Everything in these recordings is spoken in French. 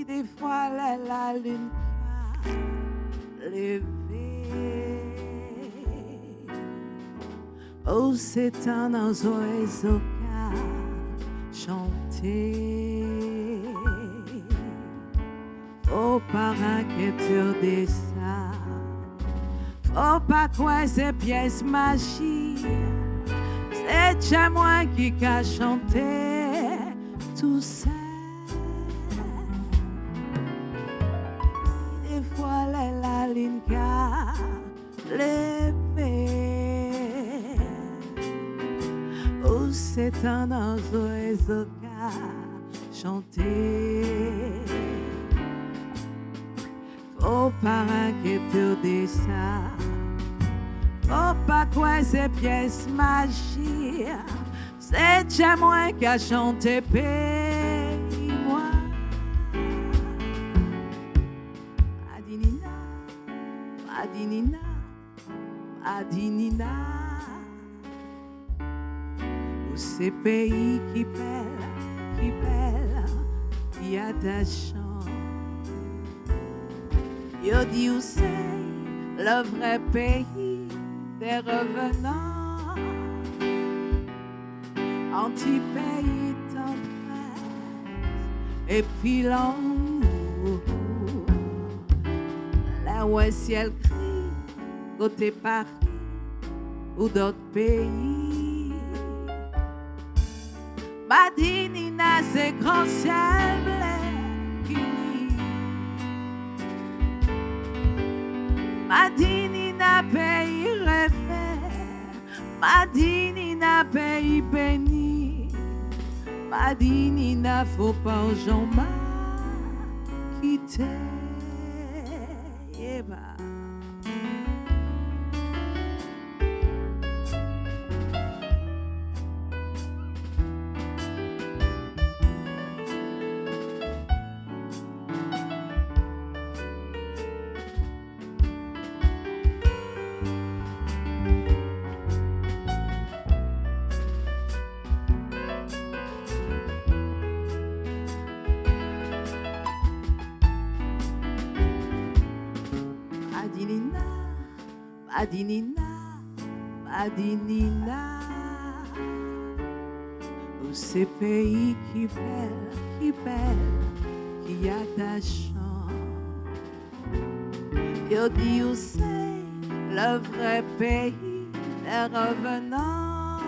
des fois la lune a levé. Oh, c'est un oiseau qui a chanté. Faut pas inquiéter ça. Faut pas quoi ces pièces magiques. C'est déjà moi qui a chanté tout ça. Des fois la ligne a levé. Oh, c'est un oiseau qui a chanté. Faut pas inquiéter ça. Faut pas quoi ces pièces magiques. C'est déjà moi qui a chanté, paye-moi. Adinina, Adinina, Adinina. Où ces pays qui pèlent, qui attachent. Yo dis où c'est le vrai pays des revenants, anti-pays tendresse et puis l'amour. Là où est ciel crie, côté Paris ou d'autres pays. Madinina, c'est grand ciel bleu qui nie. Madinina, pays rêvé. Madinina, pays béni. Madinina, faut pas jamais quitter. Yeah, bah. Madinina, Madinina, où ces pays qui pèlent, qui attachent. Yo dis où c'est le vrai pays des revenants,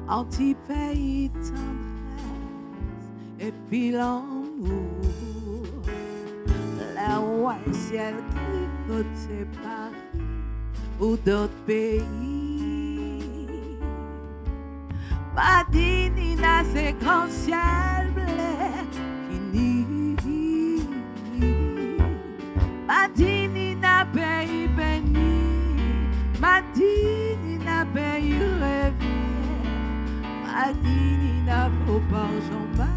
anti-pays tendresse et puis l'amour. Là où est ciel côté Paris ou d'autres pays. Madinina, c'est grand ciel bleu qui nie. Madinina, pays béni. Madinina, pays rêvé. Madinina, faut pas jamais.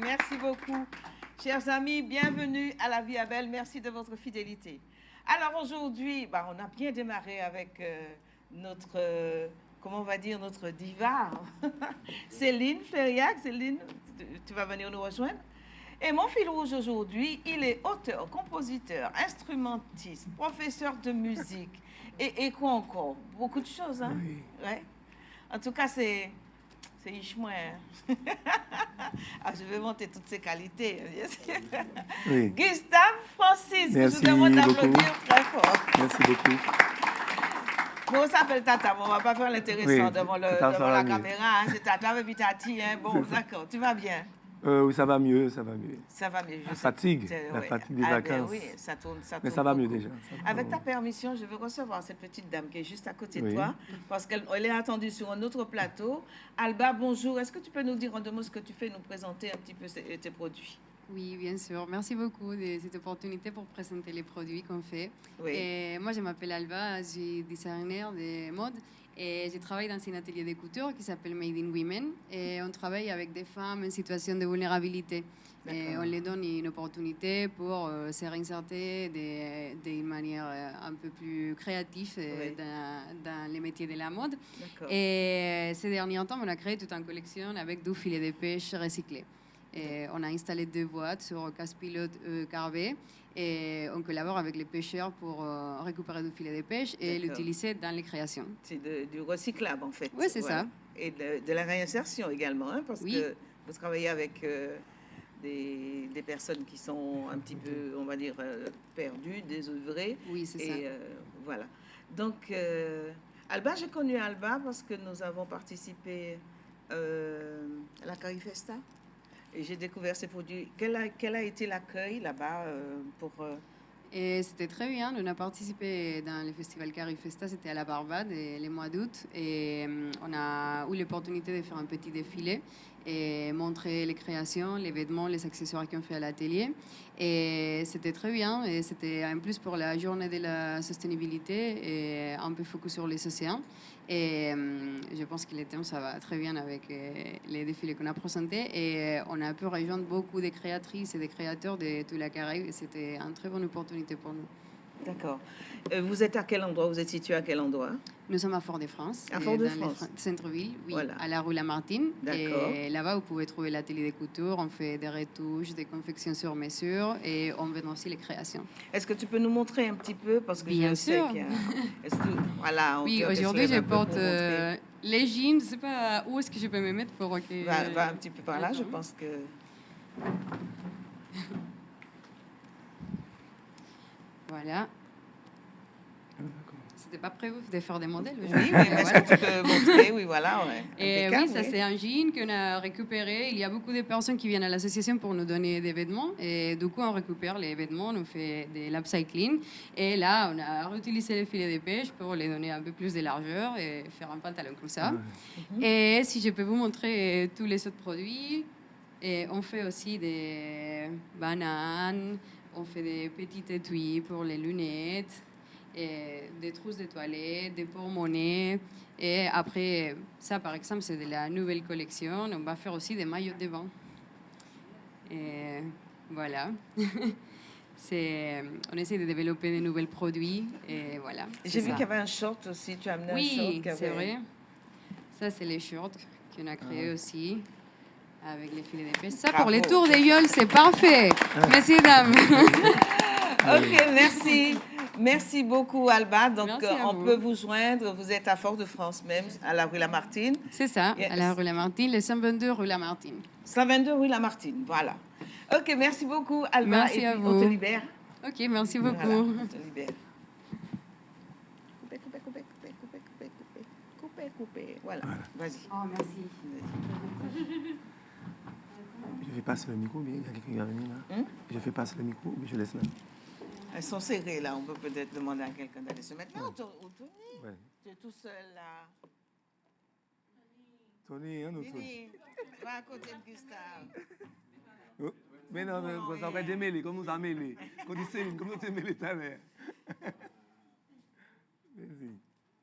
Merci beaucoup. Chers amis, bienvenue à La Vie est belle. Merci de votre fidélité. Alors aujourd'hui, on a bien démarré avec notre, comment on va dire, notre diva, Céline Flériac. Céline, tu vas venir nous rejoindre. Et mon fil rouge aujourd'hui, il est auteur, compositeur, instrumentiste, professeur de musique et quoi encore? Beaucoup de choses, hein? Oui. Ouais. En tout cas, c'est Ishmael. Je vais monter toutes ses qualités. Oui. Gustave Francis, je vous demande d'applaudir très fort. Merci beaucoup. Bon, ça s'appelle Tata, on ne va pas faire l'intéressant devant la caméra. Hein. C'est Tata avec Tati. Hein. Bon, d'accord, tu vas bien? Oui, ça va mieux, ça va mieux. Ça va mieux. La fatigue des vacances. Oui, ça tourne. Mais ça va mieux déjà. Avec ta permission, je veux recevoir cette petite dame qui est juste à côté de toi, parce qu'elle est attendue sur un autre plateau. Alba, bonjour. Est-ce que tu peux nous dire en deux mots ce que tu fais, nous présenter un petit peu tes produits? Oui, bien sûr. Merci beaucoup de cette opportunité pour présenter les produits qu'on fait. Oui. Et moi, je m'appelle Alba, je suis designer de mode et je travaille dans un atelier de couture qui s'appelle Made in Women. Et on travaille avec des femmes en situation de vulnérabilité. Et on leur donne une opportunité pour se réinsérer d'une manière un peu plus créative Oui. dans les métiers de la mode. Et ces derniers temps, on a créé toute une collection avec 2 filets de pêche recyclés. Et on a installé 2 boîtes sur casse pilote Carvé et on collabore avec les pêcheurs pour récupérer du filet de pêche et l'utiliser dans les créations. C'est du recyclable en fait. Oui, c'est ça. Et de la réinsertion également, hein, parce que vous travaillez avec des personnes qui sont un petit peu, on va dire, perdues, désœuvrées. Oui, c'est ça. Voilà. Donc, Alba, j'ai connu Alba parce que nous avons participé à la Carifesta. Et j'ai découvert ces produits. Quel a été l'accueil là-bas pour... Et c'était très bien. On a participé dans le festival Carifesta, c'était à la Barbade, le mois d'août. Et on a eu l'opportunité de faire un petit défilé et montrer les créations, les vêtements, les accessoires qu'on fait à l'atelier. Et c'était très bien. Et c'était en plus pour la journée de la sustainabilité et un peu focus sur les océans. Et je pense que le thème, ça va très bien avec les défilés qu'on a présentés. Et on a pu rejoindre beaucoup de créatrices et de créateurs de toute la Caraïbe. Et c'était une très bonne opportunité pour nous. D'accord. Vous êtes à quel endroit? Vous êtes situé à quel endroit? Nous sommes à Fort-de-France. À Fort-de-France. Dans le centre-ville, oui, Voilà. à la rue Lamartine. D'accord. Et là-bas, vous pouvez trouver l'atelier de couture. On fait des retouches, des confections sur mesure et on vend aussi les créations. Est-ce que tu peux nous montrer un petit peu? Parce que bien je sûr. sais qu'il y a... Voilà, oui, aujourd'hui, je porte les jeans. Je ne sais pas où est-ce que je peux me mettre pour que... Va un petit peu par là, je pense que... Voilà. C'était pas prévu de faire des modèles. Oui, mais est-ce que tu peux montrer? Oui, voilà. Ouais. Et oui, ça c'est un jean qu'on a récupéré. Il y a beaucoup de personnes qui viennent à l'association pour nous donner des vêtements. Et du coup, on récupère les vêtements, on fait de l'upcycling. Et là, on a réutilisé les filets de pêche pour les donner un peu plus de largeur et faire un pantalon comme ça. Et si je peux vous montrer tous les autres produits, et on fait aussi des bananes, on fait des petits étuis pour les lunettes. Et des trousses de toilettes, des porte-monnaies. Et après, ça, par exemple, c'est de la nouvelle collection. On va faire aussi des maillots de bain. Et voilà. On essaie de développer de nouveaux produits. Et voilà. J'ai vu qu'il y avait un short aussi. Tu as amené un short. Oui, c'est vrai. Ça, c'est les shorts qu'on a créés aussi. Avec les filets de pêche. Ça, pour les tours des viols, c'est parfait. Messieurs, dames. OK, merci. Merci beaucoup, Alba. Donc, on peut vous joindre. Vous êtes à Fort-de-France même, à la rue Lamartine. C'est ça, à la rue Lamartine, le 122 rue Lamartine. 122 rue Lamartine, voilà. OK, merci beaucoup, Alba. Merci à vous. On te libère. OK, merci beaucoup. Voilà, on te libère. Coupez. Voilà, vas-y. Oh, merci. Je fais passer le micro, bien, il y a quelqu'un qui va venir là. Je fais passer le micro, mais je laisse là. Elles sont serrées là, on peut peut-être demander à quelqu'un d'aller se mettre là. Tony, tu es tout seul là. Tony, hein, Tony, va à côté de Gustave. Mais non, mais ça va être démêlé, comme nous avons mêlé. Quand tu sais, comme nous t'es mêlé tout à l'heure. Vas-y.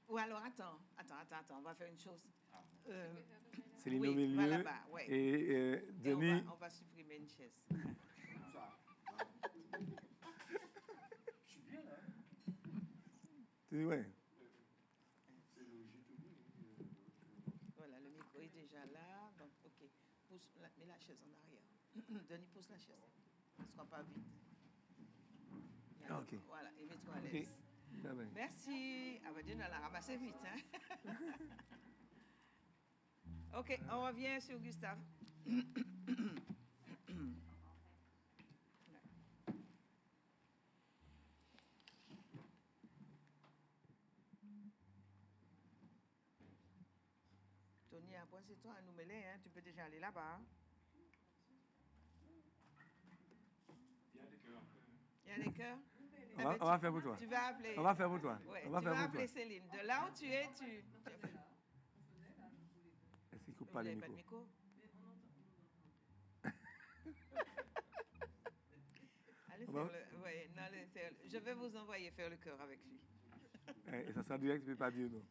Ou alors, attends, on va faire une chose. Céline au milieu. Va là-bas, ouais. Et Denis. On va supprimer une chaise. Ouais. Voilà, le micro est déjà là. Donc, OK. Mets la chaise en arrière. Denis, pousse la chaise. Ne sois pas vite. OK. Voilà, et mets-toi à l'aise. Okay. Merci. Ah, ben, Dieu, on l'a ramassé vite. Hein? OK, on revient sur Gustave. Tony, après, c'est toi à nous mêler. Hein? Tu peux déjà aller là-bas. Hein? Il y a des cœurs? On va faire pour toi. Tu vas appeler. On va faire pour toi. Ouais, on va tu faire vas pour appeler toi. Céline. De là où tu es, tu... Est-ce qu'il coupe pas le micro? Allez Ah faire bon? ouais, non, allez faire je vais vous envoyer faire le chœur avec lui. Et ça sera direct, tu ne peux pas dire non.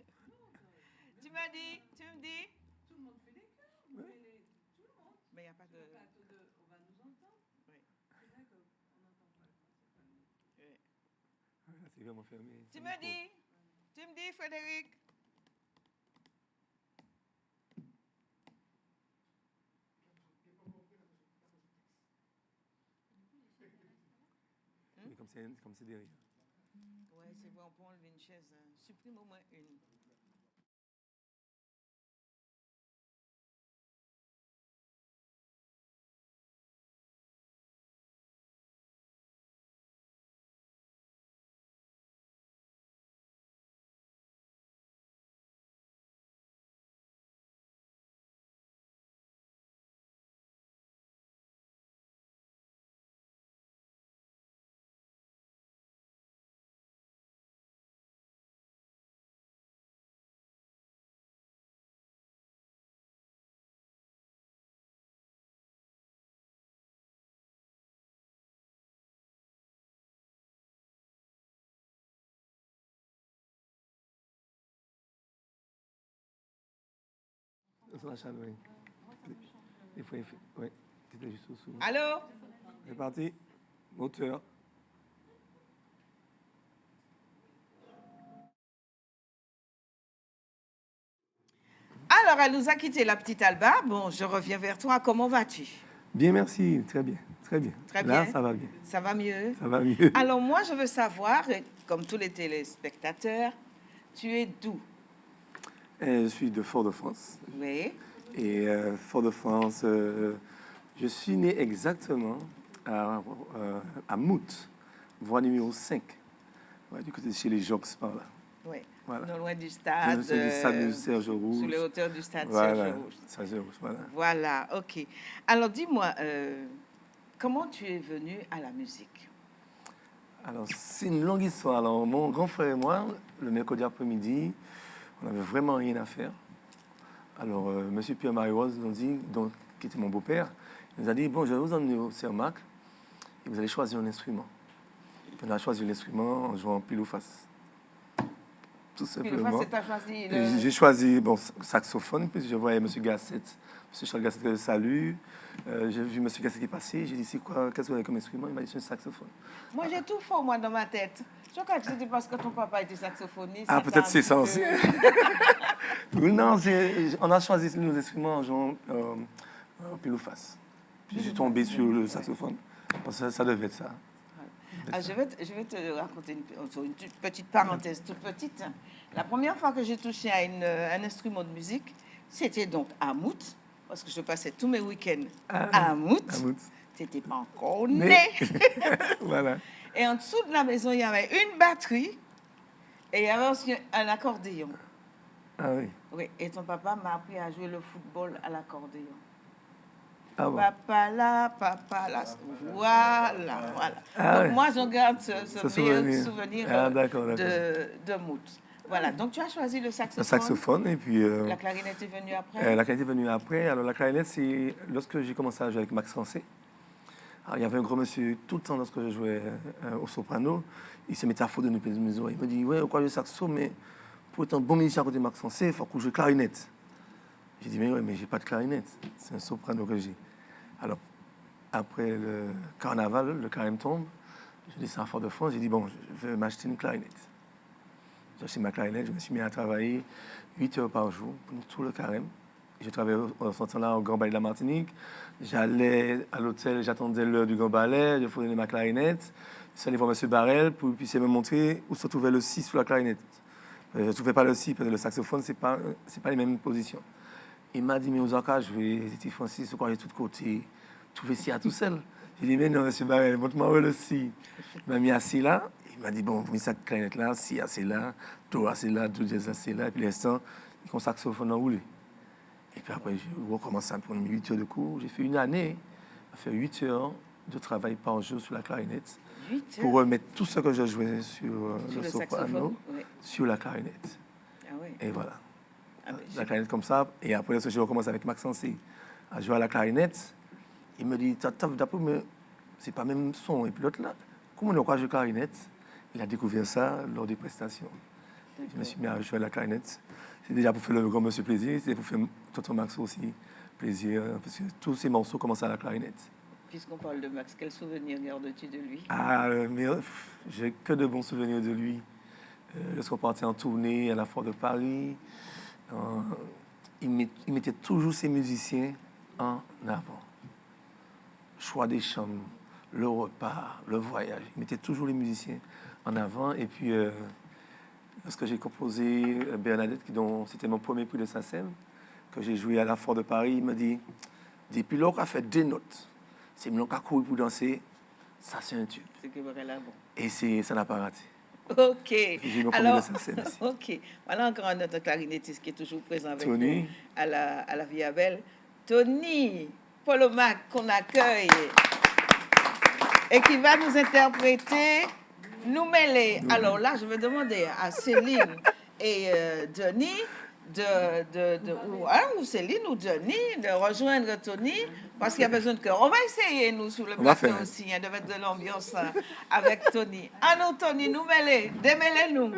Tu me dis? Tout le monde fait des chœurs. Tout le monde. Mais il n'y a pas de... On va nous entendre. Oui. C'est vrai qu'on n'entend pas le principal. Oui. Là, c'est vraiment fermé. Tu me dis, Frédéric? Mais comme c'est derrière. Oui, c'est vrai, on peut enlever une chaise. Supprime au moins une. Ça va changer. Il faut... Oui, c'était juste au-dessous. Allô? C'est parti. Moteur. Alors, elle nous a quitté, la petite Alba. Bon, je reviens vers toi. Comment vas-tu? Bien, merci. Très bien. Très bien. Très Là, bien. ça va bien. Ça va mieux? Ça va mieux. Alors, moi, je veux savoir, comme tous les téléspectateurs, tu es d'où? Je suis de Fort-de-France. Oui. Et Fort-de-France, je suis né exactement à Mout, voie numéro 5. Ouais, du côté de chez les Jox, par là. Oui. Voilà. Non loin du stade. C'est du stade de Serge Rouge. Sous les hauteurs du stade Voilà, Serge Rouge. Serge Rouge, voilà. Voilà, ok. Alors, dis-moi, comment tu es venu à la musique? Alors, c'est une longue histoire. Alors, mon grand frère et moi, le mercredi après-midi, on n'avait vraiment rien à faire. Alors, M. Pierre-Marie Rose nous dit, donc, qui était mon beau-père, il nous a dit, bon, je vais vous emmener au CERMAC et vous allez choisir un instrument. On a choisi l'instrument en jouant pile ou face. Tout simplement. J'ai choisi bon, saxophone, puis je voyais M. Gasset, M. Charles Gasset que je salue. J'ai vu M. Gasset qui est passé, j'ai dit, c'est quoi, qu'est-ce que vous avez comme instrument? Il m'a dit, c'est un saxophone. Moi, j'ai tout fort, moi, dans ma tête. Je crois que c'était parce que ton papa était saxophoniste. Ah, peut-être c'est ça aussi. Non, on a choisi nos instruments en jouant pile ou face. Puis je suis tombé sur le saxophone. Parce que ça devait être ça. Ah, je vais te raconter une petite parenthèse toute petite. La première fois que j'ai touché à un instrument de musique, c'était donc à Mout, parce que je passais tous mes week-ends à Mout. Tu n'étais pas encore né. Voilà. Et en dessous de la maison, il y avait une batterie et il y avait aussi un accordéon. Ah oui. Oui, et ton papa m'a appris à jouer le football à l'accordéon. Ah bon. Papa là, voilà. Ah donc ouais. moi, je garde ce meilleur souvenir de Mout. Voilà, donc tu as choisi le saxophone. Le saxophone et puis... la clarinette est venue après. La clarinette est venue après. Alors la clarinette, c'est lorsque j'ai commencé à jouer avec Max Sansé. Alors, il y avait un gros monsieur, tout le temps lorsque je jouais au soprano, il se mettait à faute de nous payer mes oreilles. Il me dit, ouais, pourquoi je joue saxo, mais pour être un bon musicien à côté de Max Sansé, il faut que je joue clarinette. J'ai dit, mais ouais, mais j'ai pas de clarinette. C'est un soprano que j'ai. Alors, après le carnaval, le carême tombe, je descends à Fort-de-France, j'ai dit, bon, je vais m'acheter une clarinette. J'ai acheté ma clarinette, je me suis mis à travailler 8 heures par jour pour tout le carême. J'ai travaillé en sortant là au Grand Ballet de la Martinique. J'allais à l'hôtel, j'attendais l'heure du Grand Ballet, je faisais ma clarinette. Je suis allé voir M. Barrel pour qu'il puisse me montrer où se trouvait le si sur la clarinette. Je ne trouvais pas le si, parce que le saxophone, ce n'est pas les mêmes positions. Il m'a dit, mais aux arcages, je vais dire, Francis, quoi, de tous côtés, trouver si à tout seul. J'ai dit, mais non, M. Barrel, montre-moi le si. Il m'a mis assis là. Il m'a dit, bon, vous mettez cette clarinette là, si assez là, do assez là, do jazz assez là. Et puis l'instant, il y a un saxophone enroulé. Et puis après, j'ai recommencé à prendre 8 heures de cours. J'ai fait une année à faire 8 heures de travail par jour sur la clarinette pour remettre tout ce que je jouais sur le soprano, oui, sur la clarinette. Ah oui. Et voilà. Ah, la clarinette comme ça. Et après, j'ai recommencé avec Max Sansé à jouer à la clarinette. Il me dit, d'après c'est pas même son. Et puis l'autre là, comme on est au collège de clarinette, il a découvert ça lors des prestations. Je me suis mis à jouer à la clarinette. C'est déjà pour faire le grand monsieur plaisir, c'est pour faire tonton Max aussi plaisir, parce que tous ces morceaux commencent à la clarinette. Puisqu'on parle de Max, quel souvenir gardes-tu de lui? Mais j'ai que de bons souvenirs de lui. Lorsqu'on partait en tournée à la Foire de Paris, il mettait toujours ses musiciens en avant. Choix des chambres, le repas, le voyage. Il mettait toujours les musiciens en avant. Et puis, lorsque j'ai composé Bernadette, dont c'était mon premier prix de SACEM, que j'ai joué à la Foire de Paris, il m'a dit, depuis lors qu'on a fait 2 notes, c'est mon cas couru pour danser, ça c'est un tube. C'est que voilà, bon. Et ça n'a pas raté. OK. Alors, OK. Voilà encore un autre clarinettiste qui est toujours présent avec Tony. nous à la Via Belle. Tony Polomac, qu'on accueille et qui va nous interpréter Nous mêler. Alors là, je vais demander à Céline et Denis ou Céline ou Denis de rejoindre Tony parce qu'il y a besoin de cœur. On va essayer, nous, sur le plateau aussi, de mettre de l'ambiance avec Tony. Ah non, Tony, nous mêler, démêlez-nous.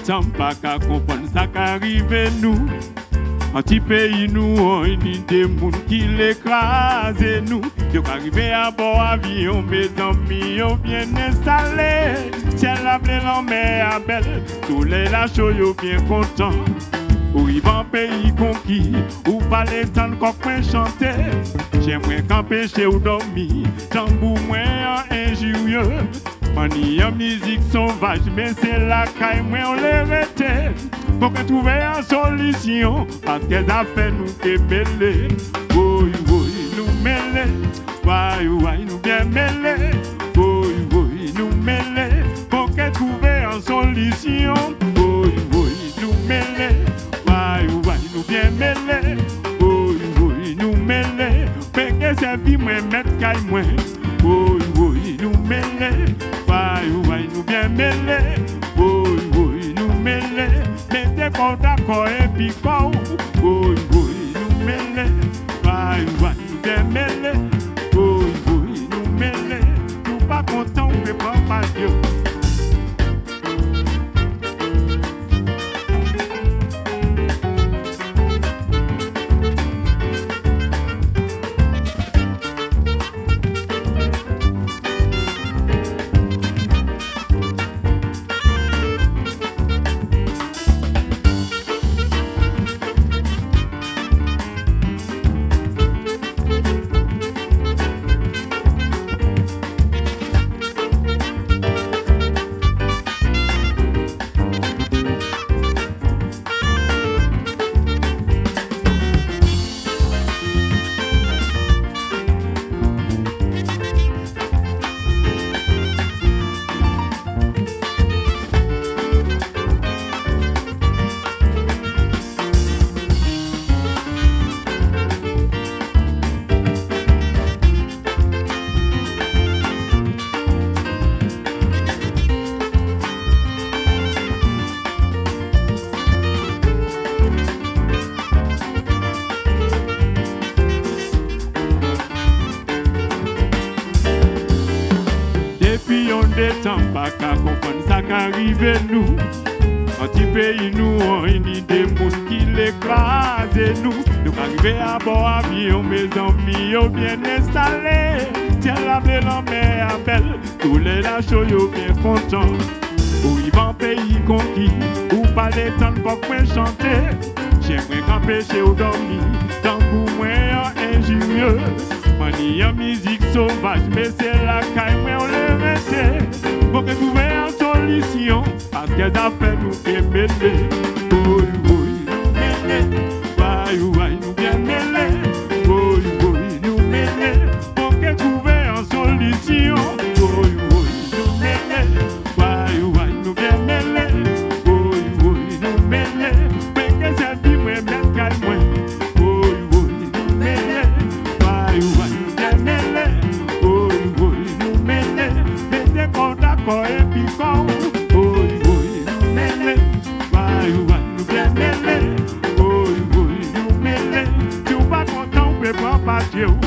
Temps pas qu'à comprendre ça qu'arrive nous. En petit pays nous on une des monde qui l'écrase nous. Yo qu'arrivé à bord avion mes amis ont bien installé. Ciel la blé la mer à belle. Tous les lâchos yo bien contents. Ou y va pays conquis. Ou pas les temps qu'on peut chanter. J'aimerais camper chez ou dormir. Tambour moins injurieux. On y a musique sauvage, mais c'est la caille, moi on les rete. Pour que trouver une solution, parce que ça fait nous que mêler. Oui, oui, nous mêler. Oui, oui, nous bien mêler. Oui, oui, nous mêler. Pour que trouver une solution. Oui, oui, nous mêler. Oui, oui, nous bien mêler. Oui, oui, nous mêler. Mais que c'est vie, moi, mettre caille, moi. Oui, oui, nous mêler. Oui, nous bien mêler. Oui, oui, nous mêler. Mettez pas d'accord et puis quoi. Oui, oui, nous mêler. Oui, oui, nous bien mêler. Oui, oui, nous mêler. Nous pas contents, on ne prend pas Dieu. temps pas qu'à comprendre ça qu'arrive nous. Un petit pays nous, on réunit des mondes qui l'écrasent nous. Nous arrivons à bord avion, mes amis, ont bien installés. Tiens la belle en mer belle, tous les lâchos yo bien contents. Ou ils vont pays conquis, ou pas les temps pour point chanter. J'aimerais camper chez ou dormir, tant pour moi injurieux. Mani en musique sauvage, mais c'est la caille, mais on le mettait. Pour que trouver une solution, parce que ça fait nous bien mêler. Oui, oui, nous mêler. Oui, oui, nous bien mêler. Oui, oui, nous mêler. Pour que trouver une solution. Oui, oui, nous mêler. Oui, oui, nous bien mêler. Oui, oui, nous mêler. Mais que ça dit, moi, mettre calme, moi. Oui, oui, nous mêler. Oui, oui, nous bien mêler. Oui, oui, nous mêler. Mettez qu'on d'accord et puis qu'on. Oui, oui, nous mêler. Oui, oui, nous bien mêler. Oui, oui, nous mêler. Si on pas content, on peut pas partir. Ouais.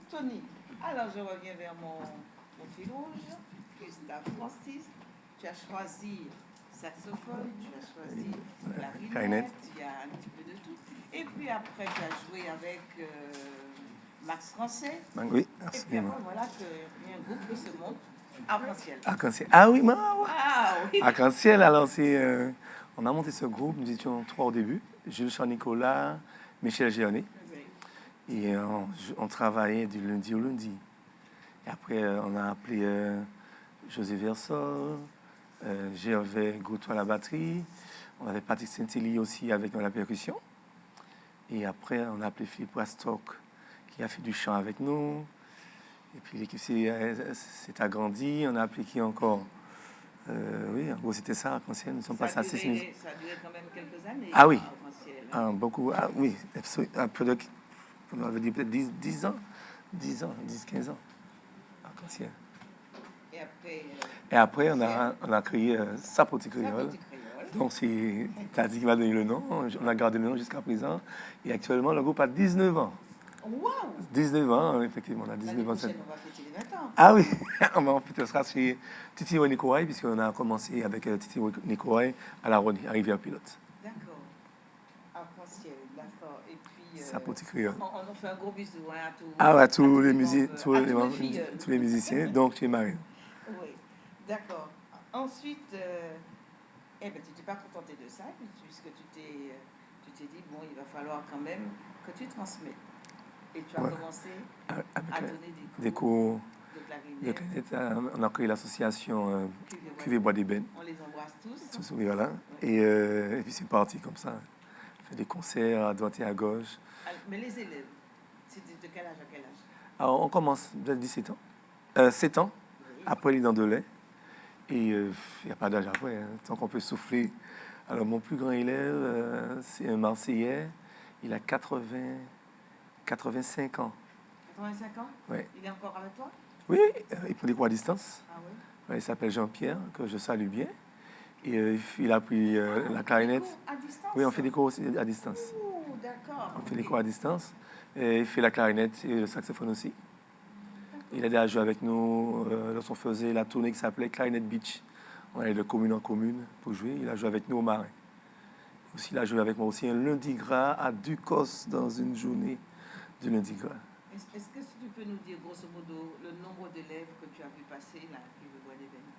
Tony. Alors, je reviens vers mon fil rouge, Gustave Francis. Tu as choisi saxophone, tu as choisi clarinette, il y a un petit peu de tout. Et puis après, tu as joué avec Max Français. Oui, et puis après, voilà qu'il y a un groupe qui se monte, Arc-en-Ciel. Arc-en-Ciel. Ah oui, oui. Arc-en-Ciel, alors c'est... on a monté ce groupe, nous étions 3 au début. Jules Charles-Nicolas, Michel Géoné. Et on travaillait du lundi au lundi. Et après, on a appelé José Versol, Gervais Goutou à la batterie. On avait Patrick Saint-Élie aussi avec nous à la percussion. Et après, on a appelé Philippe Wastock qui a fait du chant avec nous. Et puis l'équipe s'est agrandie. On a appelé qui encore oui, en gros, c'était ça, Arc-en-Ciel. Nous sommes passés à 6 minutes. Ça a duré quand même quelques années. Ah oui, beaucoup. Ah, oui, un peu de... On avait dit peut-être 10 ans, 10, 15 ans. Arc-en-Ciel. Et après, on a créé Sapoti Créole. Donc, c'est Tadi qui m'a donné le nom. On a gardé le nom jusqu'à présent. Et actuellement, le groupe a 19 ans. Wow. 19 ans, effectivement. On a 19 ans. On va fêter les 20 ans. Ah oui, on va en fêter. On sera chez Titi Nicoai, puisqu'on a commencé avec Titi Nicoai à la Roni, à Rivière-Pilote. D'accord. Arc-en-Ciel, d'accord. Et puis, Sapoti Créole. On fait un gros bisou à tous les musiciens. Donc, chez Marie. Oui, d'accord. Ensuite, tu t'es pas contenté de ça, puisque tu t'es dit, bon, il va falloir quand même que tu transmettes. Et tu as commencé à donner des cours de clarinette. On a créé l'association Cuvée Bois d'Ébène. On les embrasse tous. Voilà. Ouais. Et puis c'est parti comme ça. On fait des concerts à droite et à gauche. Mais les élèves, c'est de quel âge à quel âge? Alors, on commence de 17 ans. 7 ans, oui. Après les dents de lait. Et il n'y a pas d'âge après, hein, tant qu'on peut souffler. Alors, mon plus grand élève, c'est un Marseillais. Il a 85 ans. 85 ans? Oui. Il est encore avec toi? Oui, il prend des cours à distance. Ah oui? Ouais, il s'appelle Jean-Pierre, que je salue bien. Et il a pris la clarinette. Des cours à distance? Oui, on fait des cours aussi à distance. D'accord. On fait des cours à distance. Et il fait la clarinette et le saxophone aussi. Il a déjà joué avec nous lorsqu'on faisait la tournée qui s'appelait Clarinet Beach. On allait de commune en commune pour jouer. Il a joué avec nous au Marin. Aussi, il a joué avec moi aussi un lundi gras à Ducos dans une journée du lundi gras. Est-ce que tu peux nous dire, grosso modo, le nombre d'élèves que tu as vu passer là, qui veut voir l'événement?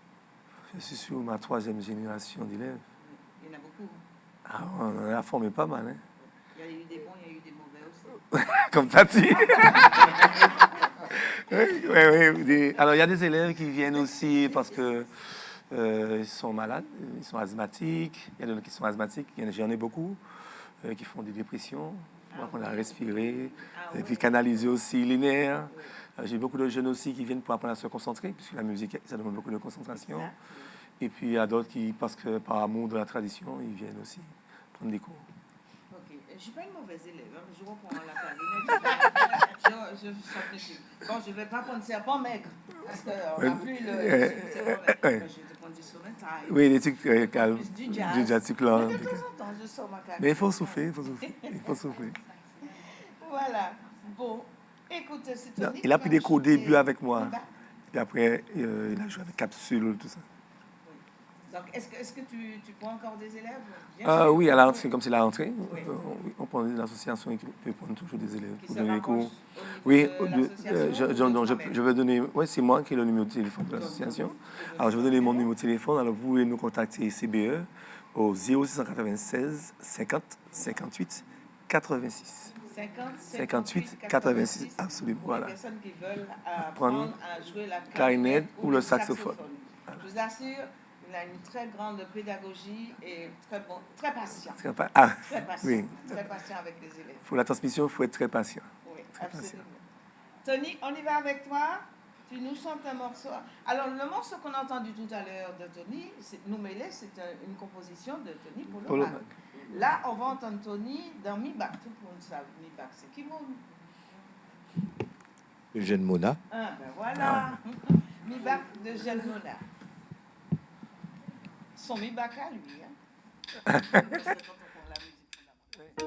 Je suis sur ma 3e génération d'élèves. Il y en a beaucoup. Ah, on en a formé pas mal. Hein? Il y a eu des bons, il y a eu des mauvais aussi. Comme tu as dit. Oui. Alors, il y a des élèves qui viennent aussi parce que ils sont malades, ils sont asthmatiques. Il y a des gens qui sont asthmatiques, j'en ai beaucoup, qui font des dépressions, pour apprendre à respirer, et puis canaliser aussi les nerfs. J'ai beaucoup de jeunes aussi qui viennent pour apprendre à se concentrer, puisque la musique, ça demande beaucoup de concentration. Et puis, il y a d'autres qui, parce que par amour de la tradition, ils viennent aussi prendre des cours. Ok, je ne suis pas une mauvaise élève, hein, mais je reprends la clarinette. Bon, je ne vais pas prendre serpent maigre, parce qu'on n'a plus le serpent maigre. Je vais te prendre du instrumental. Oui, des trucs calmes. Du jazz. Du jazz, là. Mais de temps en temps, je sors ma clarinette. Mais il faut souffler, il faut souffler. Il faut souffler. Voilà. Bon, écoute, c'est Tony. Il a pris des cours au début avec moi. Puis après, il a joué avec Capsule, tout ça. Donc, est-ce que tu prends encore des élèves? Oui, à la rentrée, comme c'est la rentrée, Oui. on prend l'association qui peut prendre toujours des élèves Qui pour se donner des cours. rapproche au Oui, niveau de l'association je vais donner. Oui, c'est moi qui ai le numéro de téléphone de l'association. Alors, je vais donner mon numéro de téléphone. Alors, vous pouvez nous contacter CBE au 0696 50 58 86. 58 86, absolument. Pour Voilà. les personnes qui veulent apprendre à jouer la clarinette ou le saxophone. Je vous assure, il a une très grande pédagogie et très patient. Très patient. Oui. Très patient avec les élèves. Pour la transmission, il faut être très patient. Oui, Très absolument. Tony, on y va avec toi. Tu nous chantes un morceau. Alors, le morceau qu'on a entendu tout à l'heure de Tony, Nous mêler, c'est une composition de Tony Polomac. Là, on va entendre Tony dans Mi Bac. Tout le monde sait Mi Bac, c'est qui mon Eugène Mona. Ah, ben voilà. Mi Bac de Eugène Mona. Son Mi Bac à lui. Hein. C'est quand on prend la musique fondamentale.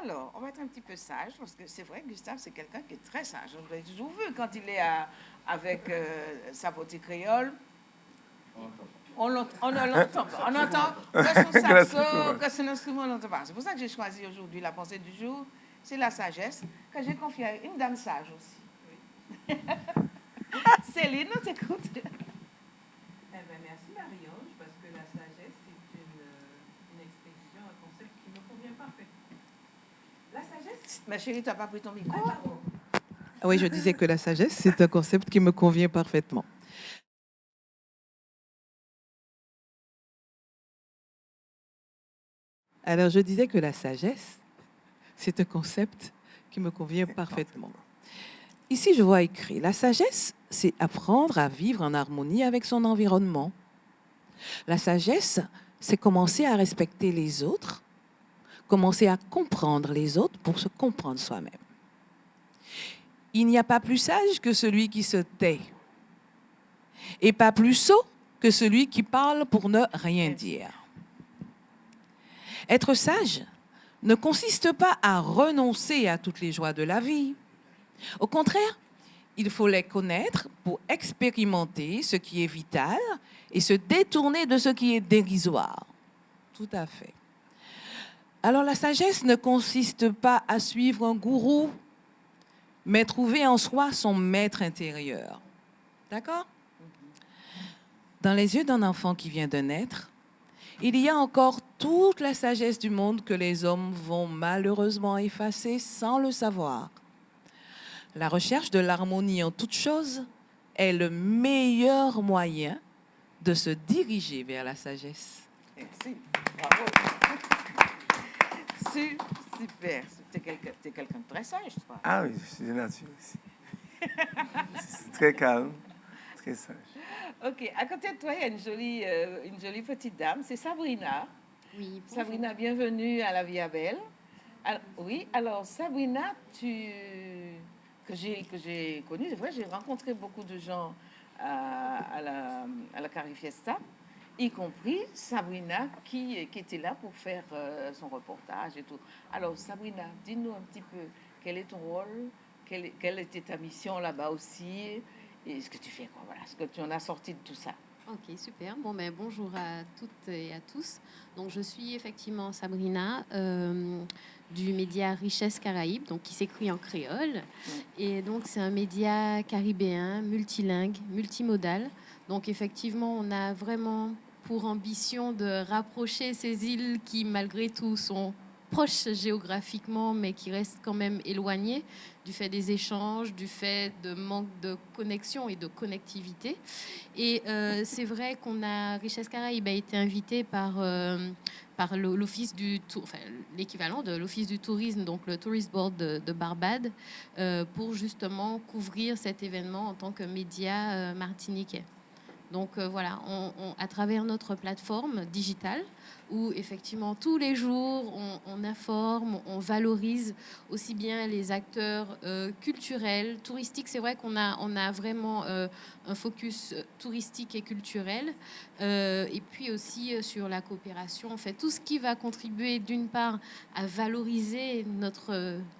Alors, on va être un petit peu sage, parce que c'est vrai que Gustave, c'est quelqu'un qui est très sage. On l'a toujours vu quand il est avec sa petite créole. On l'entend pas. On entend que son saxo, que son instrument, on l'entend pas. C'est pour ça que j'ai choisi aujourd'hui la pensée du jour. C'est la sagesse que j'ai confiée à une dame sage aussi. Oui. Céline, on t'écoute. Eh bien, merci Marie-Ange, parce que la sagesse, c'est une expression, un concept qui me convient parfaitement. La sagesse... Ma chérie, tu n'as pas pris ton micro? Ah oui, je disais que la sagesse, c'est un concept qui me convient parfaitement. Alors, je disais que la sagesse, c'est un concept qui me convient parfaitement. Ici, je vois écrit, la sagesse, c'est apprendre à vivre en harmonie avec son environnement. La sagesse, c'est commencer à respecter les autres, commencer à comprendre les autres pour se comprendre soi-même. Il n'y a pas plus sage que celui qui se tait, et pas plus sot que celui qui parle pour ne rien dire. Être sage ne consiste pas à renoncer à toutes les joies de la vie. Au contraire, il faut les connaître pour expérimenter ce qui est vital et se détourner de ce qui est dérisoire. Tout à fait. Alors la sagesse ne consiste pas à suivre un gourou, mais trouver en soi son maître intérieur. D'accord? Dans les yeux d'un enfant qui vient de naître, il y a encore toute la sagesse du monde que les hommes vont malheureusement effacer sans le savoir. La recherche de l'harmonie en toute chose est le meilleur moyen de se diriger vers la sagesse. Merci. Bravo. Super. T'es quelqu'un de très sage, toi. Ah oui, je suis de nature aussi. C'est très calme, très sage. OK. À côté de toi, il y a une jolie petite dame. C'est Sabrina. Oui, bonjour. Sabrina, bienvenue à la Via Belle. Alors Sabrina, que j'ai connue, c'est vrai, j'ai rencontré beaucoup de gens à la Carifiesta, y compris Sabrina qui était là pour faire son reportage et tout. Alors Sabrina, dis-nous un petit peu, quel est ton rôle, quelle était ta mission là-bas aussi, et ce que tu fais, quoi, voilà, ce que tu en as sorti de tout ça. Ok, super. Bon, ben, bonjour à toutes et à tous. Donc, je suis effectivement Sabrina du média Richesse Caraïbe, donc qui s'écrit en créole. Et donc, c'est un média caribéen, multilingue, multimodal. Donc, effectivement, on a vraiment pour ambition de rapprocher ces îles qui, malgré tout, sont proches géographiquement, mais qui restent quand même éloignées du fait des échanges, du fait de manque de connexion et de connectivité. Et c'est vrai qu'on a, Richesse Caraïbe a été invité par l'office du l'équivalent de l'office du tourisme, donc le Tourist Board de Barbade, pour justement couvrir cet événement en tant que média martiniquais. Donc voilà, à travers notre plateforme digitale, où effectivement tous les jours on informe, on valorise aussi bien les acteurs culturels, touristiques. C'est vrai qu'on a vraiment un focus touristique et culturel, et puis aussi sur la coopération. En fait, tout ce qui va contribuer d'une part à valoriser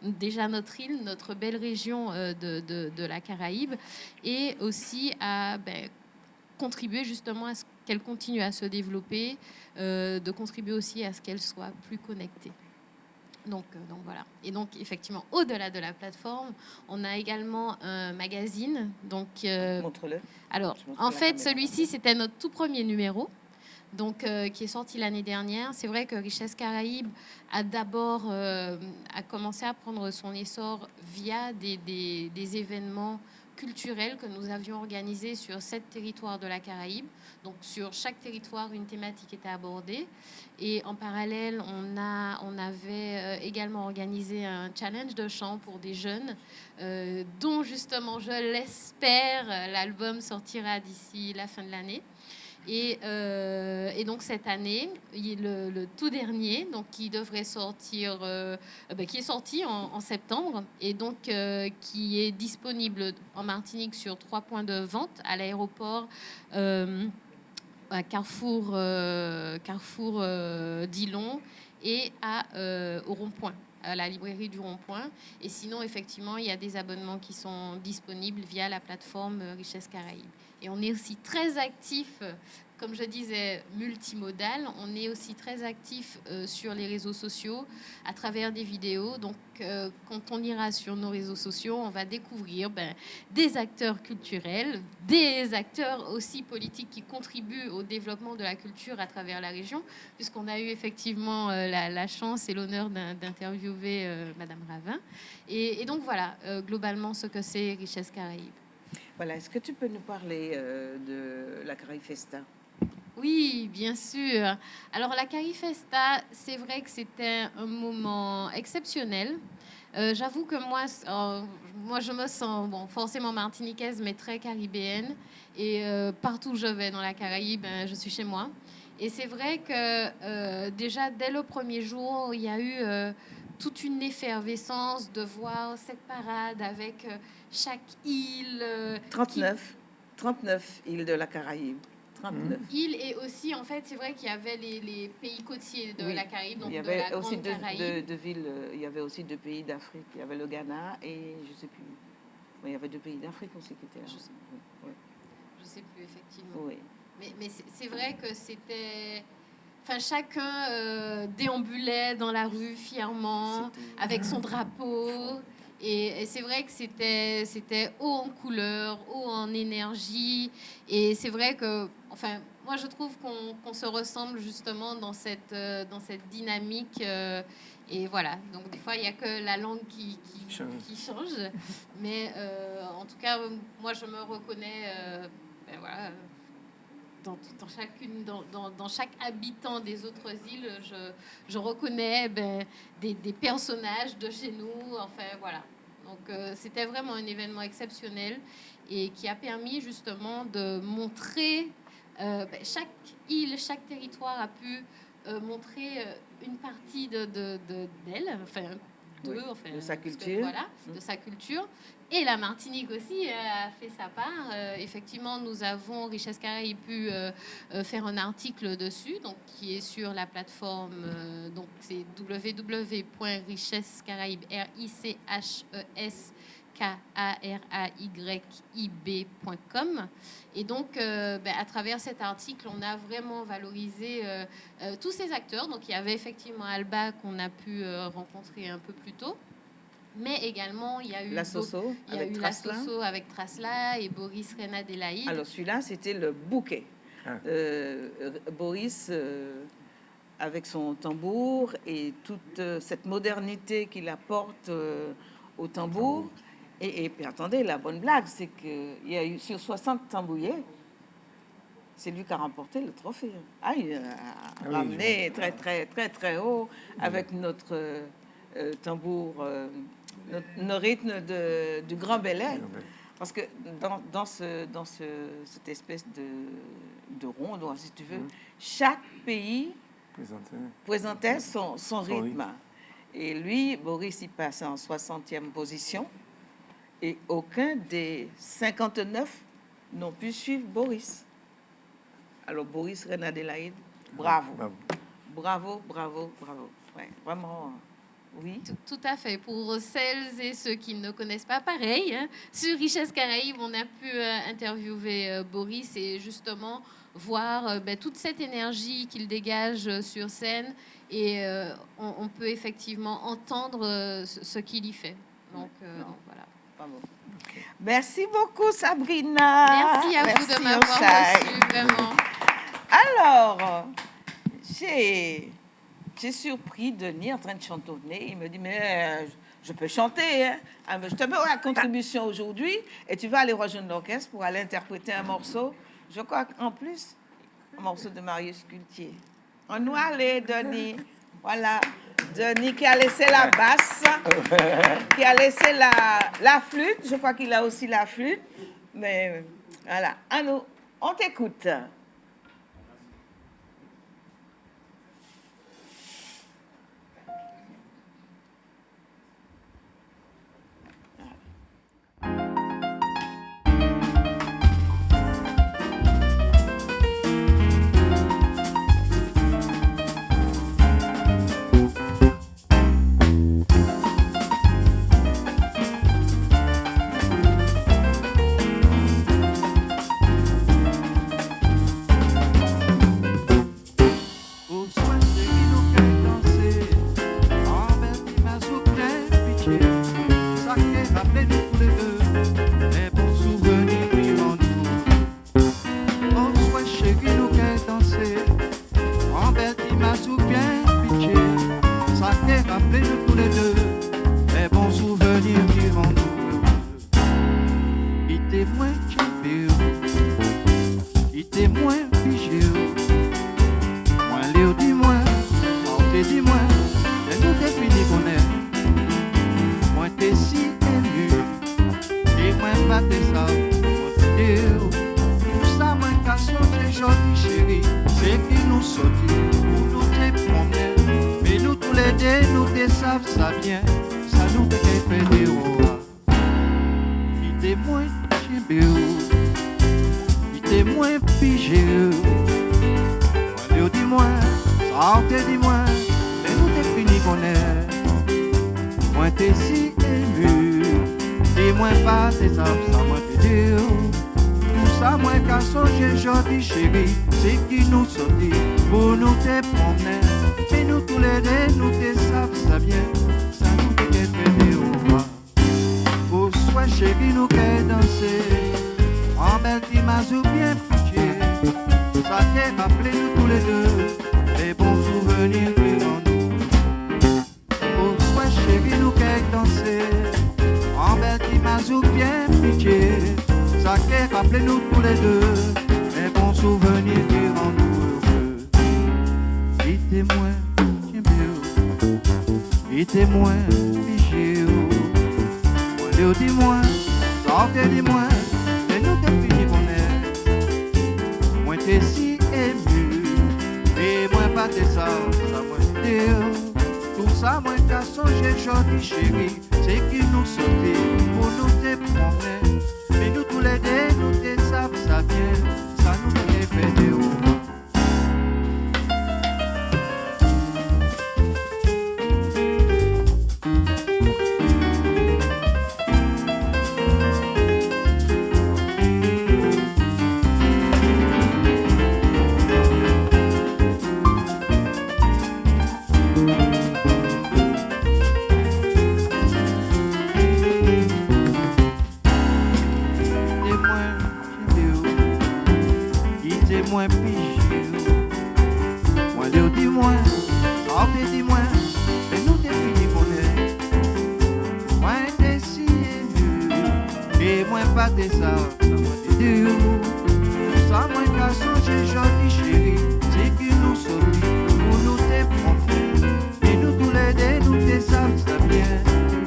déjà notre île, notre belle région de la Caraïbe, et aussi à contribuer justement à ce qu'elle continue à se développer, de contribuer aussi à ce qu'elle soit plus connectée. Donc voilà. Et donc effectivement, au-delà de la plateforme, on a également un magazine. Donc montre-le. Alors, en fait, celui-ci, c'était notre tout premier numéro. Donc, qui est sorti l'année dernière. C'est vrai que Richesse Caraïbe a d'abord a commencé à prendre son essor via des événements culturels que nous avions organisés sur 7 territoires de la Caraïbe. Donc, sur chaque territoire, une thématique était abordée. Et en parallèle, on avait également organisé un challenge de chant pour des jeunes, dont justement, je l'espère, l'album sortira d'ici la fin de l'année. Et donc cette année, le tout dernier, donc qui devrait sortir, qui est sorti en septembre, et donc qui est disponible en Martinique sur 3 points de vente, à l'aéroport, à Carrefour Dillon et au Rond-Point, à la librairie du Rond-Point. Et sinon, effectivement, il y a des abonnements qui sont disponibles via la plateforme Richesse Caraïbe. Et on est aussi très actif, comme je disais, multimodal. On est aussi très actif sur les réseaux sociaux à travers des vidéos. Donc, quand on ira sur nos réseaux sociaux, on va découvrir des acteurs culturels, des acteurs aussi politiques qui contribuent au développement de la culture à travers la région, puisqu'on a eu effectivement la chance et l'honneur d'interviewer Madame Ravin. Et donc, voilà, globalement, ce que c'est Richesse Caraïbe. Voilà, est-ce que tu peux nous parler de la Carifesta? Oui, bien sûr. Alors, la Carifesta, c'est vrai que c'était un moment exceptionnel. J'avoue que moi, je me sens forcément martiniquaise, mais très caribéenne. Et partout où je vais dans la Caraïbe, je suis chez moi. Et c'est vrai que déjà, dès le premier jour, il y a eu toute une effervescence de voir cette parade avec chaque île. 39 îles de la Caraïbe. 39. Îles et aussi, en fait, c'est vrai qu'il y avait les pays côtiers de Oui. la Caraïbe, donc Il y de avait la aussi Grande deux Caraïbe. villes, il y avait aussi 2 pays d'Afrique. Il y avait le Ghana et je sais plus. Il y avait 2 pays d'Afrique aussi qui étaient là. Je sais. Oui. Je sais plus, effectivement. Oui. Mais c'est vrai que c'était... Enfin, chacun déambulait dans la rue fièrement, avec son drapeau. Et c'est vrai que c'était haut en couleur, haut en énergie. Et c'est vrai que... Enfin, moi, je trouve qu'on se ressemble justement dans cette dynamique. Et voilà. Donc, des fois, il n'y a que la langue qui change. Mais en tout cas, moi, je me reconnais... voilà... Dans chaque habitant des autres îles, je reconnais des personnages de chez nous. Enfin, voilà. Donc, c'était vraiment un événement exceptionnel et qui a permis justement de montrer chaque île, chaque territoire a pu montrer une partie d'elle, enfin, de sa culture. De sa culture. Et la Martinique aussi a fait sa part. Effectivement, nous avons, Richesse Caraïbe, pu faire un article dessus, donc, qui est sur la plateforme, donc c'est www.richessecaraïbe, RICHESKARAYIB.com. Et donc, à travers cet article, on a vraiment valorisé tous ces acteurs. Donc, il y avait effectivement Alba qu'on a pu rencontrer un peu plus tôt. Mais également, il y a eu la Soso avec Trasla et Boris Rena Delaïde. Alors, celui-là, c'était le bouquet. Boris, avec son tambour et toute cette modernité qu'il apporte au tambour. Et puis, attendez, la bonne blague, c'est qu'il y a eu sur 60 tambouillés, c'est lui qui a remporté le trophée. Il a ramené très, très, très, très haut avec notre tambour, nos rythmes du Grand Belay. Parce que dans cette espèce de ronde, si tu veux, chaque pays présentait son rythme. Et lui, Boris, il passait en 60e position. Et aucun des 59 n'ont pu suivre Boris. Alors, Boris Rena Delaïde, bravo. Bravo. Ouais, vraiment... Oui. Tout à fait. Pour celles et ceux qui ne connaissent pas, pareil, hein, sur Richesse Caraïbe, on a pu interviewer Boris et justement voir toute cette énergie qu'il dégage sur scène et on peut effectivement entendre ce qu'il y fait. Donc, voilà. Bravo. Merci beaucoup, Sabrina. Merci à vous de m'avoir reçu, vraiment. Alors, j'ai surpris Denis en train de chantonner. Il me dit, mais je peux chanter. Hein? Je te mets la contribution aujourd'hui et tu vas aller rejoindre l'orchestre pour aller interpréter un morceau. Je crois qu'en plus, un morceau de Marius Cultier. On nous allait, Denis. Voilà. Denis qui a laissé la basse, qui a laissé la flûte. Je crois qu'il a aussi la flûte. Mais voilà. Alors, on t'écoute. Jodi chéri, c'est qui nous nous sortir, pour nous te promener. Mais nous tous les deux, nous te savons ça bien, ça nous te fait des rois. Il était moins chébé, il était moins pigé. Moi, dis-moi, ça te dis-moi, mais nous te fini connaître. Moi, t'es si ému, dis-moi pas, c'est ça, ça moi te dire. Tout ça, moi, qu'à songer, jodi chérie, c'est qui nous sortit pour nous te promener. Mais nous tous les deux, nous te savons ça bien, ça nous te fait des rois. Pour soi, chérie, nous qu'est danser, en belle image ou bien pitié. Ça t'est rappelé nous tous les deux, les bons souvenirs que l'on nous. Pour soi, chérie, nous qu'est danser, en belle image ou bien pitié. Ça t'est rappelé nous tous les deux, les bons souvenirs qui rendent nous heureux. Il était moins bien, il était moins figé. Moi, dis-moi, sortez dis-moi, et nous te fini connaître. Moi, t'es si ému, et moi, pas t'es ça, ça moi dire. Tout ça, moi, qu'à songer, jodi chérie, c'est qui nous sortit pour nous te promener. Mais nous tous les deux, nous te savons ça bien, ça nous fait des rois. Moins pigé, moi le dis-moi, sortez dis-moi, et nous t'es fini connaître. Moi t'es si ému, et moi pas t'es ça, ça moi t'es dur. Ça moi qu'à songer jodi chérie, c'est qui nous sortit pour nous te promener. Et nous tous les deux, nous te savons ça bien,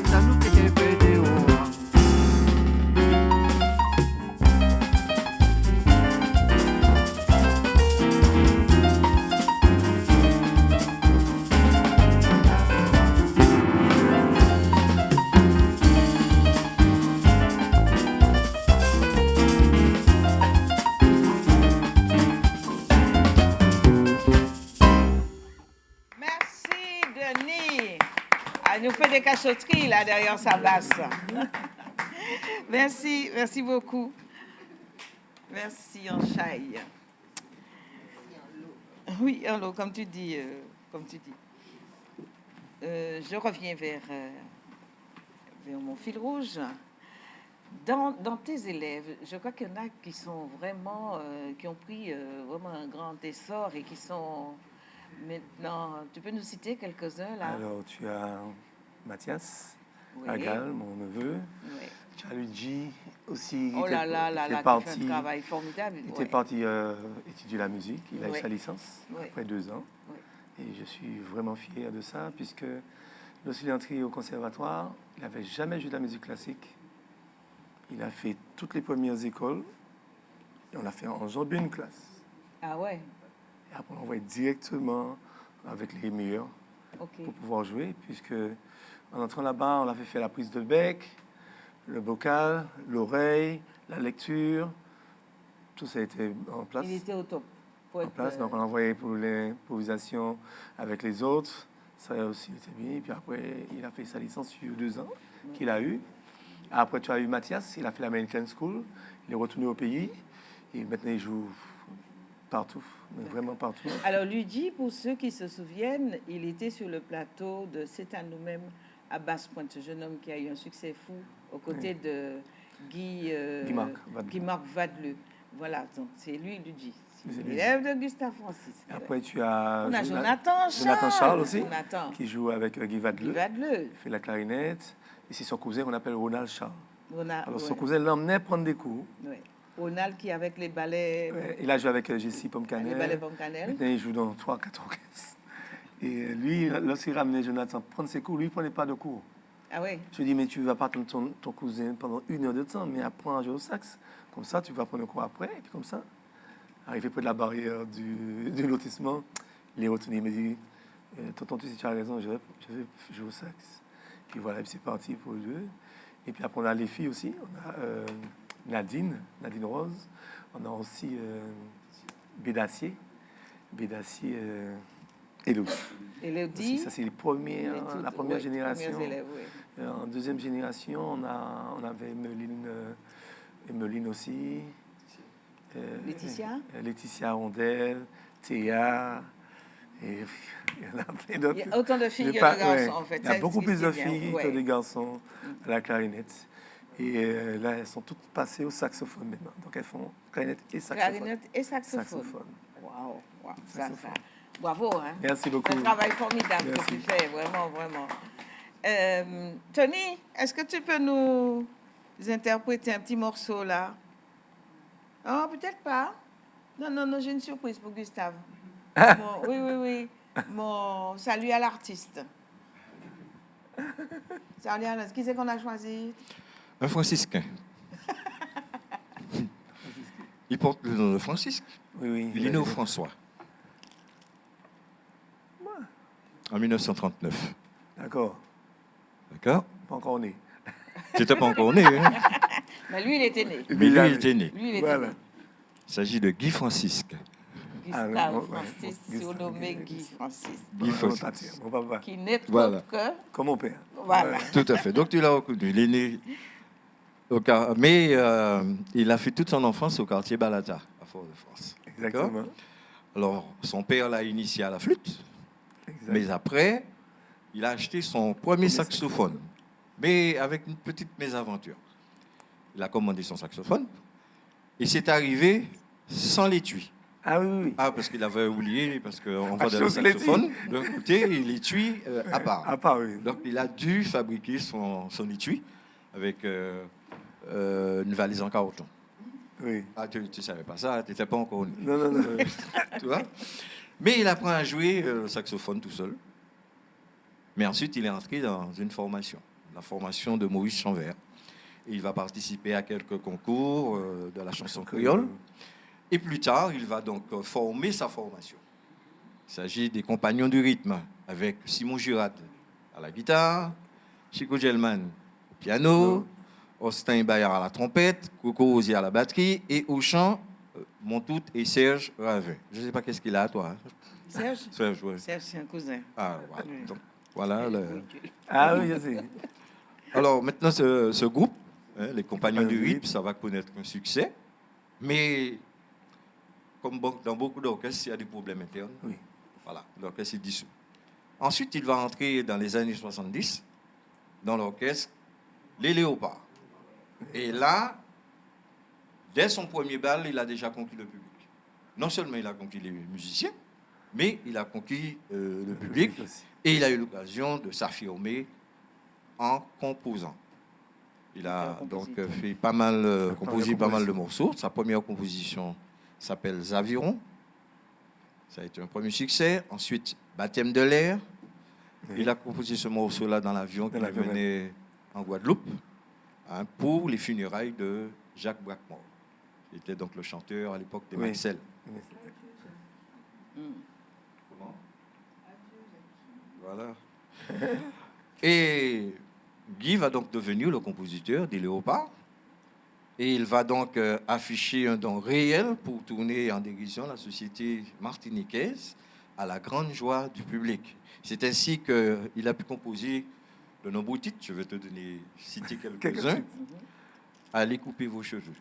ça nous fait des rois. Elle nous fait des cachotteries là derrière sa basse. Merci, merci beaucoup. Merci Anchaï. Oui, allô, comme tu dis, je reviens vers mon fil rouge. Dans tes élèves, je crois qu'il y en a qui sont vraiment, qui ont pris vraiment un grand essor et qui sont maintenant. Tu peux nous citer quelques-uns là? Alors, tu as Mathias, Oui. Agal, mon neveu. Oui. Tu as Luigi aussi. Oh là là là là, qui fait un travail formidable. Il était parti étudier la musique. Il a eu sa licence après 2 ans. Oui. Et je suis vraiment fier de ça, puisque lorsqu'il est entré au conservatoire, il n'avait jamais joué de la musique classique. Il a fait toutes les premières écoles. Et on l'a fait en jour d'une classe. Ah ouais? Et après, on va être directement avec les meilleurs pour pouvoir jouer, puisque en entrant là-bas, on a fait faire la prise de bec, le bocal, l'oreille, la lecture. Tout ça a été en place. Il était au top. En place, donc on a envoyé pour l'improvisation avec les autres. Ça aussi était bien. Puis après, il a fait sa licence sur 2 ans qu'il a eu. Après, tu as eu Mathias, il a fait l'American School. Il est retourné au pays. Et maintenant, il joue partout, mais vraiment partout. Alors, Luigi, pour ceux qui se souviennent, il était sur le plateau de C'est à nous-mêmes à Basse-Pointe, ce jeune homme qui a eu un succès fou aux côtés de Guy-Marc Vadeleux. Voilà, donc c'est lui, Luigi. C'est l'élève de Gustave Francis. Après, tu as on a Jonathan Charles aussi, Jonathan, qui joue avec Guy Vadeleux. Il fait la clarinette. Et c'est son cousin qu'on appelle Ronald Charles. Alors, son ouais. cousin l'emmenait prendre des cours. Oui. Ronald qui, avec les ballets... Ouais, il a joué avec Jessie Pomcanel. Les ballets Pomcanel. Maintenant, il joue dans 3-4 orchestres. Et lui, lorsqu'il ramenait Jonathan prendre ses cours, lui, il ne prenait pas de cours. Ah oui? Je lui dis, mais tu ne vas pas attendre ton cousin pendant 1 heure de temps, mais apprends à jouer au sax. Comme ça, tu vas prendre le cours après, et puis comme ça. Arrivé près de la barrière du lotissement, il est retourné, il me dit tonton, tu sais, tu as raison, je vais jouer au sax. Puis voilà, puis c'est parti pour le jeu. Et puis après, on a les filles aussi. On a Nadine Rose. On a aussi Bédacier. Élodie. Ça, c'est la première génération. Premiers élèves, oui. En deuxième génération, on avait Emeline aussi. Laetitia Rondel, Théa. Et il y en a plein d'autres. Il y a autant de filles que de garçons, en fait. Il y a beaucoup plus de filles que de garçons à la clarinette. Et là, elles sont toutes passées au saxophone maintenant. Donc, elles font clarinette et saxophone. Clarinette et saxophone. Waouh, ça. Bravo, hein. Merci beaucoup. Un travail formidable que tu fais, vraiment, vraiment. Tony, est-ce que tu peux nous interpréter un petit morceau, là? Oh, peut-être pas. Non, j'ai une surprise pour Gustave. Oui. Mon salut à l'artiste. Salut à l'artiste. Qui c'est qu'on a choisi? Un franciscain. Il porte le nom de Francisque. Oui. Il est né au François. En 1939. D'accord. D'accord? Pas encore né. Tu n'étais pas encore né, hein? Mais lui, il était né. Mais lui, il était né. Voilà. Il s'agit de Guy Francisque. Gustave Francis, surnommé Guy Francis. Guy Francisque. Mon papa. Qui n'est autre Voilà. que... Comme mon père. Voilà. Tout à fait. Donc, tu l'as reconnu. Il est né mais il a fait toute son enfance au quartier Balata, à Fort-de-France. Exactement. Alors, son père l'a initié à la flûte. Exact. Mais après, il a acheté son premier saxophone. Mais avec une petite mésaventure. Il a commandé son saxophone. Et c'est arrivé sans l'étui. Ah oui. Ah, parce qu'il avait oublié, parce qu'on voit dans le saxophone, d'un côté, et l'étui à part. À part, oui. Donc, il a dû fabriquer son étui avec une valise en carton. Oui. Ah, tu ne savais pas ça, tu n'étais pas encore né. Non. Tu vois? Mais il apprend à jouer le saxophone tout seul. Mais ensuite, il est entré dans une formation, la formation de Maurice Chanvert. Et il va participer à quelques concours de la chanson créole. Et plus tard, il va donc former sa formation. Il s'agit des Compagnons du rythme, avec Simon Girard à la guitare, Chico Gelman au piano, Austin Bayard à la trompette, Coco Osier à la batterie, et au chant, Montout et Serge Ravin. Je ne sais pas qu'est-ce qu'il a, toi. Serge, ouais. Serge, c'est un cousin. Ah, voilà. Donc, voilà Ah oui, je sais. Alors, maintenant, ce groupe, les Compagnons du rythme, ça va connaître un succès. Mais, comme dans beaucoup d'orchestres, il y a des problèmes internes. Oui. Voilà, l'orchestre est dissous. Ensuite, il va entrer dans les années 70 dans l'orchestre Les Léopards. Et là, dès son premier bal, il a déjà conquis le public. Non seulement il a conquis les musiciens, mais il a conquis le public et il a eu l'occasion de s'affirmer en composant. Il a donc composé pas mal de morceaux. Sa première composition s'appelle Zaviron. Ça a été un premier succès. Ensuite, Baptême de l'air. Oui. Il a composé ce morceau-là dans l'avion qui venait en Guadeloupe pour les funérailles de Jacques Braquemore. Il était donc le chanteur à l'époque des Maxel. Comment? Voilà. Et Guy va donc devenir le compositeur des Léopards. Et il va donc afficher un don réel pour tourner en dérision la société martiniquaise à la grande joie du public. C'est ainsi qu'il a pu composer de nombreux titres. Je vais te citer quelques-uns. Allez couper vos cheveux.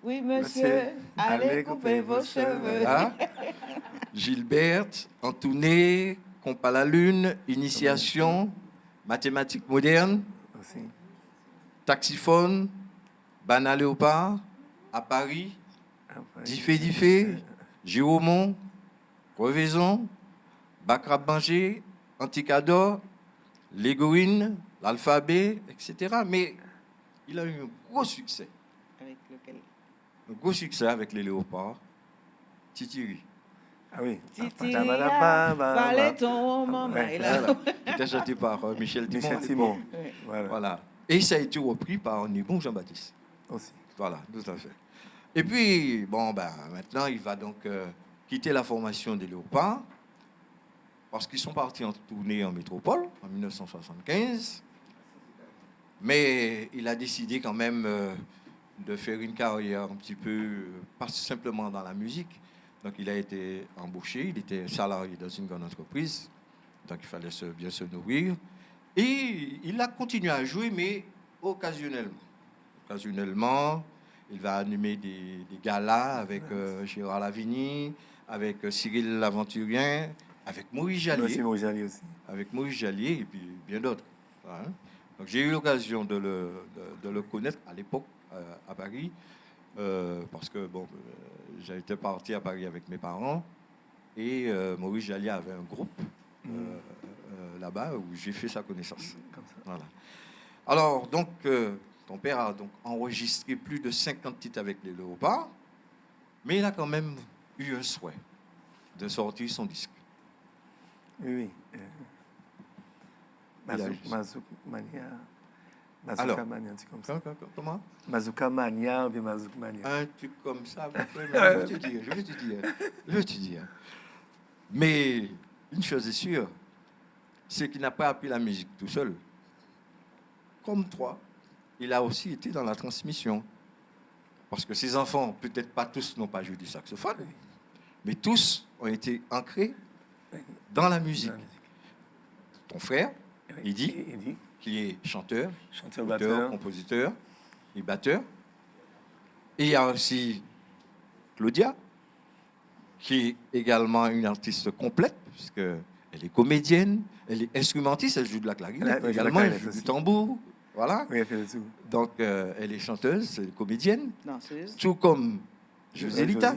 Oui, monsieur, allez couper vos cheveux. Ah, Gilberte, Antouné, Compas à la lune, Initiation, Mathématiques modernes, Taxiphone, Bana Léopard, à Paris, Diffé, Giromont, Crevaison, Bacrap Banger, Anticador, Légorine, l'alphabet, etc. Mais il a eu un gros succès. Avec lequel? Un gros succès avec les Léopards, Titiri. Ah oui. Titiri, balai ton maman. Il était chanté par Michel Timon. Voilà. Et ça a été repris par Nibon Jean-Baptiste. Aussi. Voilà, tout à fait. Et puis, bon, ben, maintenant, il va donc quitter la formation des Léopards parce qu'ils sont partis en tournée en métropole en 1975. Mais il a décidé quand même de faire une carrière un petit peu, pas simplement dans la musique. Donc, il a été embauché, il était salarié dans une grande entreprise. Donc, il fallait bien se nourrir. Et il a continué à jouer, mais occasionnellement. Occasionnellement, il va animer des galas avec Gérard Lavigny, avec Cyril Laventurien, avec Maurice Jallier. Maurice Jallier aussi. Avec Maurice Jallier et puis bien d'autres. Hein. Donc, j'ai eu l'occasion de le connaître à l'époque à Paris, parce que bon, j'étais parti à Paris avec mes parents et Maurice Jallier avait un groupe là-bas où j'ai fait sa connaissance. Comme ça. Voilà. Alors, donc, ton père a donc enregistré plus de 50 titres avec les Léopards, mais il a quand même eu un souhait de sortir son disque. Oui, oui. Mazouka Mania, un truc comme ça. Comment? Mazouka Mania ou bien Mazouka Mania. Un truc comme ça. Je vais te dire. Mais une chose est sûre, c'est qu'il n'a pas appris la musique tout seul. Comme toi, il a aussi été dans la transmission. Parce que ses enfants, peut-être pas tous n'ont pas joué du saxophone, mais tous ont été ancrés dans la musique. Ton frère, Eddy, qui est chanteur, batteur, compositeur et batteur. Et il y a aussi Claudia, qui est également une artiste complète, puisqu'elle est comédienne, elle est instrumentiste, elle joue de la clarinette, également, elle joue du tambour. Voilà. Oui, elle fait tout. Donc, elle est chanteuse, elle est comédienne. Danseuse. Tout comme Joselita.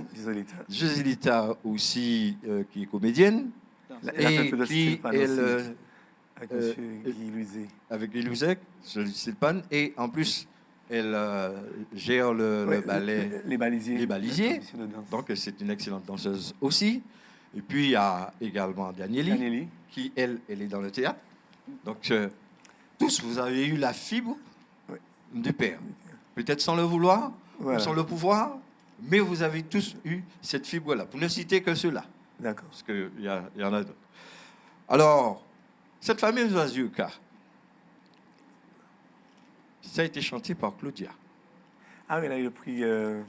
Joselita aussi, qui est comédienne. Elle a fait un Et peu de qui, style pan elle, aussi, avec M. Guy Louiset. avec Guy Louiset, sur le style pan. Et en plus, elle gère le ballet Les balisiers. Les Balisiers. La commission de danse. Donc, c'est une excellente danseuse aussi. Et puis, il y a également Danieli, Danieli. qui, elle est dans le théâtre. Donc, tous, vous avez eu la fibre du père. Peut-être sans le vouloir, Voilà. ou sans le pouvoir, mais vous avez tous eu cette fibre-là. Pour ne citer que ceux-là, D'accord. parce qu'il y en a d'autres. Alors, cette fameuse Mazouka, ça a été chanté par Claudia. Ah oui, elle a eu le prix de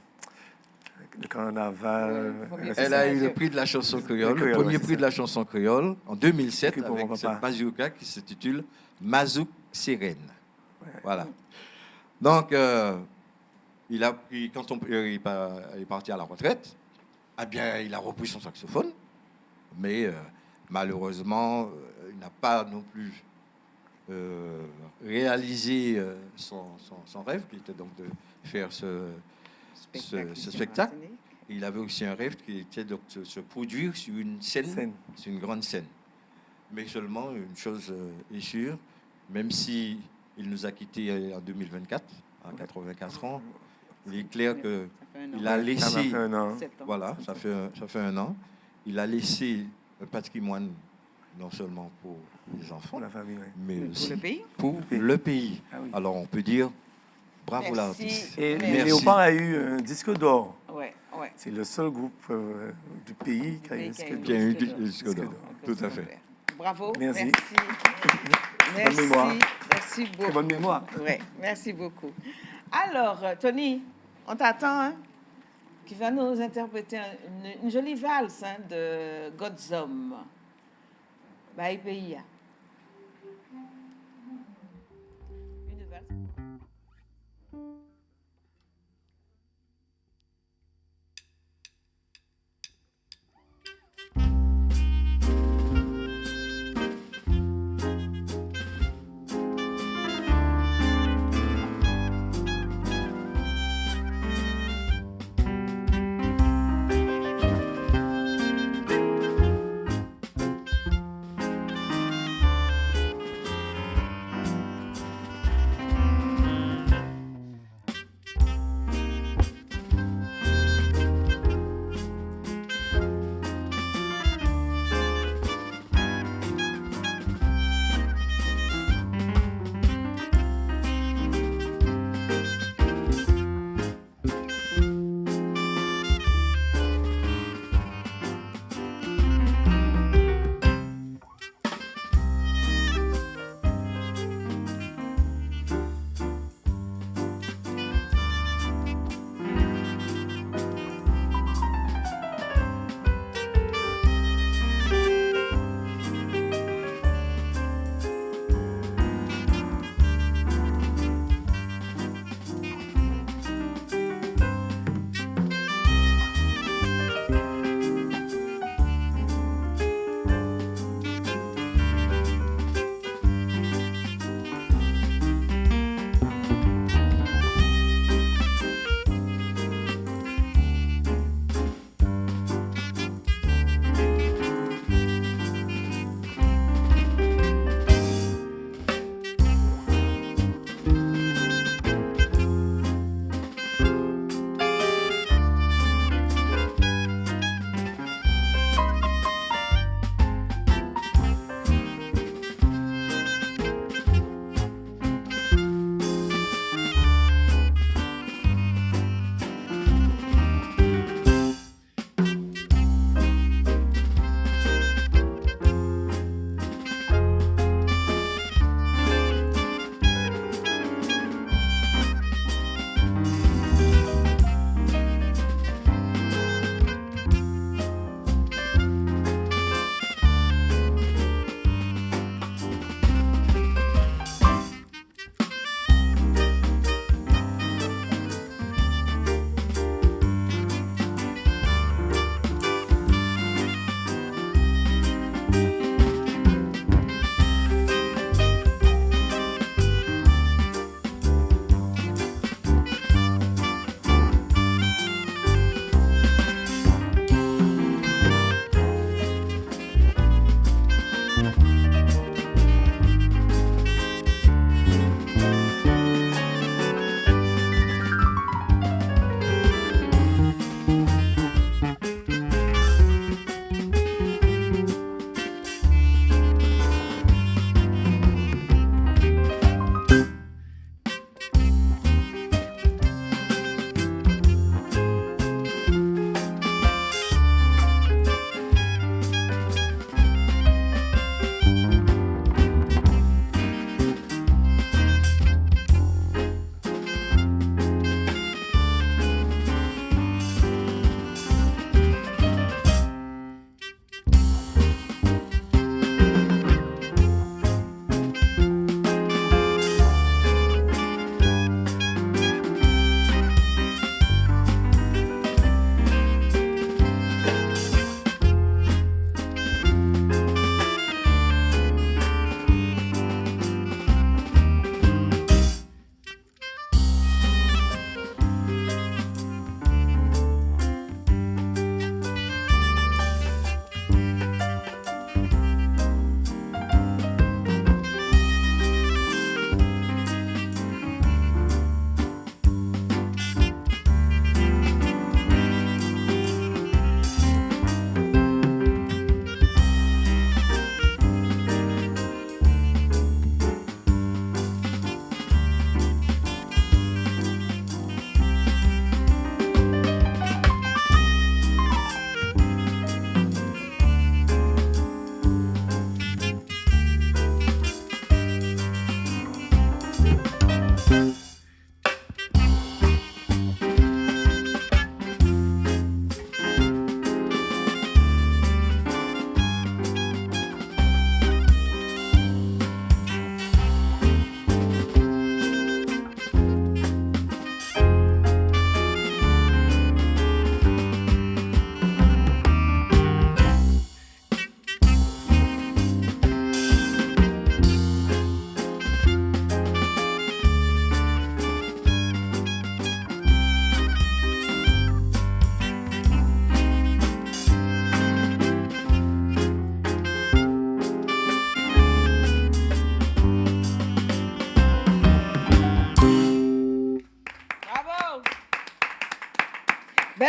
carnaval. Elle a eu le prix de la chanson créole, le premier prix de la chanson créole en 2007 Prix pour avec mon papa. cette Mazouka qui s'intitule Mazouk Sirène. Voilà. Donc, il a pris, quand il est parti à la retraite, eh bien, il a repris son saxophone, mais malheureusement, il n'a pas non plus réalisé son rêve, qui était donc de faire ce spectacle. Il avait aussi un rêve qui était de se produire sur une scène, sur une grande scène. Mais seulement, une chose est sûre, même si il nous a quittés en 2024, à 84 ans, il est clair qu'il a laissé... Ça fait un an. Voilà, ça fait un an. Il a laissé un patrimoine, non seulement pour les enfants, Pour la famille, oui. mais Pour aussi le pays. pour le pays. Ah oui. Alors, on peut dire bravo Merci. l'artiste. Et Merci. Léopard a eu un disque d'or. Ouais, ouais. C'est le seul groupe du pays qui a eu un disque Qui a d'or. eu disque du disque d'or. Tout à fait. Bravo. Merci. Merci. Bonne mémoire. Merci beaucoup. Très bonne mémoire. Ouais, merci beaucoup. Alors, Tony, on t'attend, hein, qui va nous interpréter une jolie valse hein, de Godzom. Bye, pays. Une valse.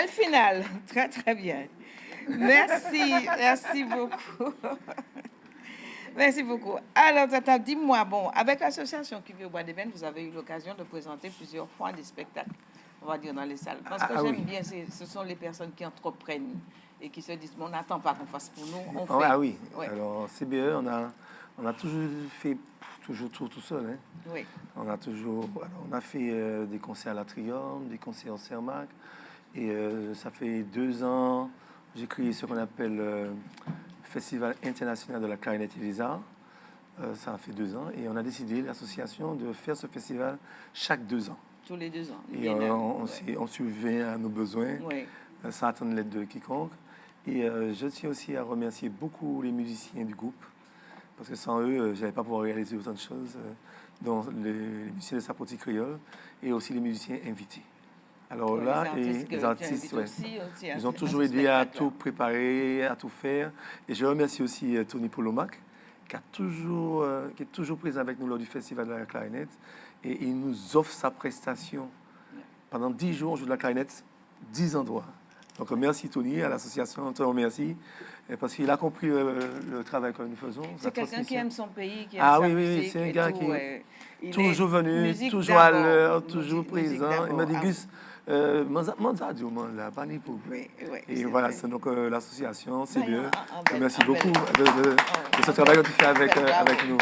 Belle finale. Très, très bien. Merci beaucoup. Merci beaucoup. Alors, Tata, dis-moi, bon, avec l'association Qui vit au Bois d'Ébène, vous avez eu l'occasion de présenter plusieurs fois des spectacles, on va dire, dans les salles. Parce que j'aime bien, ce sont les personnes qui entreprennent et qui se disent, bon, on n'attend pas qu'on fasse pour nous, on fait. Ah oui. Ouais. Alors, CBE, on a toujours fait tout seul. Hein. Oui. On a fait des concerts à la Triomphe, des concerts au Cermac. Et ça fait 2 ans, j'ai créé ce qu'on appelle le Festival international de la clarinette et des arts. Ça a fait 2 ans. Et on a décidé, l'association, de faire ce festival chaque 2 ans. Tous les 2 ans. Et on subvient à nos besoins, Oui. sans attendre l'aide de quiconque. Et je tiens aussi à remercier beaucoup les musiciens du groupe, parce que sans eux, je n'allais pas pouvoir réaliser autant de choses, dont les musiciens de Sapoti Créole et aussi les musiciens invités. Alors Ouais, là, les artistes, ouais, aussi, ils ont toujours aidé à tout préparer, à tout faire. Et je remercie aussi Tony Polomac, qui est toujours présent avec nous lors du Festival de la clarinette. Et il nous offre sa prestation. Pendant 10 jours, on joue de la clarinette, 10 endroits. Donc merci Tony, à l'association, on te remercie, parce qu'il a compris le travail que nous faisons. C'est quelqu'un qui aime son pays, qui aime sa musique. Oui, c'est un gars qui est toujours est venu, toujours à l'heure, toujours présent. Il m'a dit, Gus, et voilà, c'est donc l'association CBE. Merci beaucoup de ce travail que tu fais avec nous.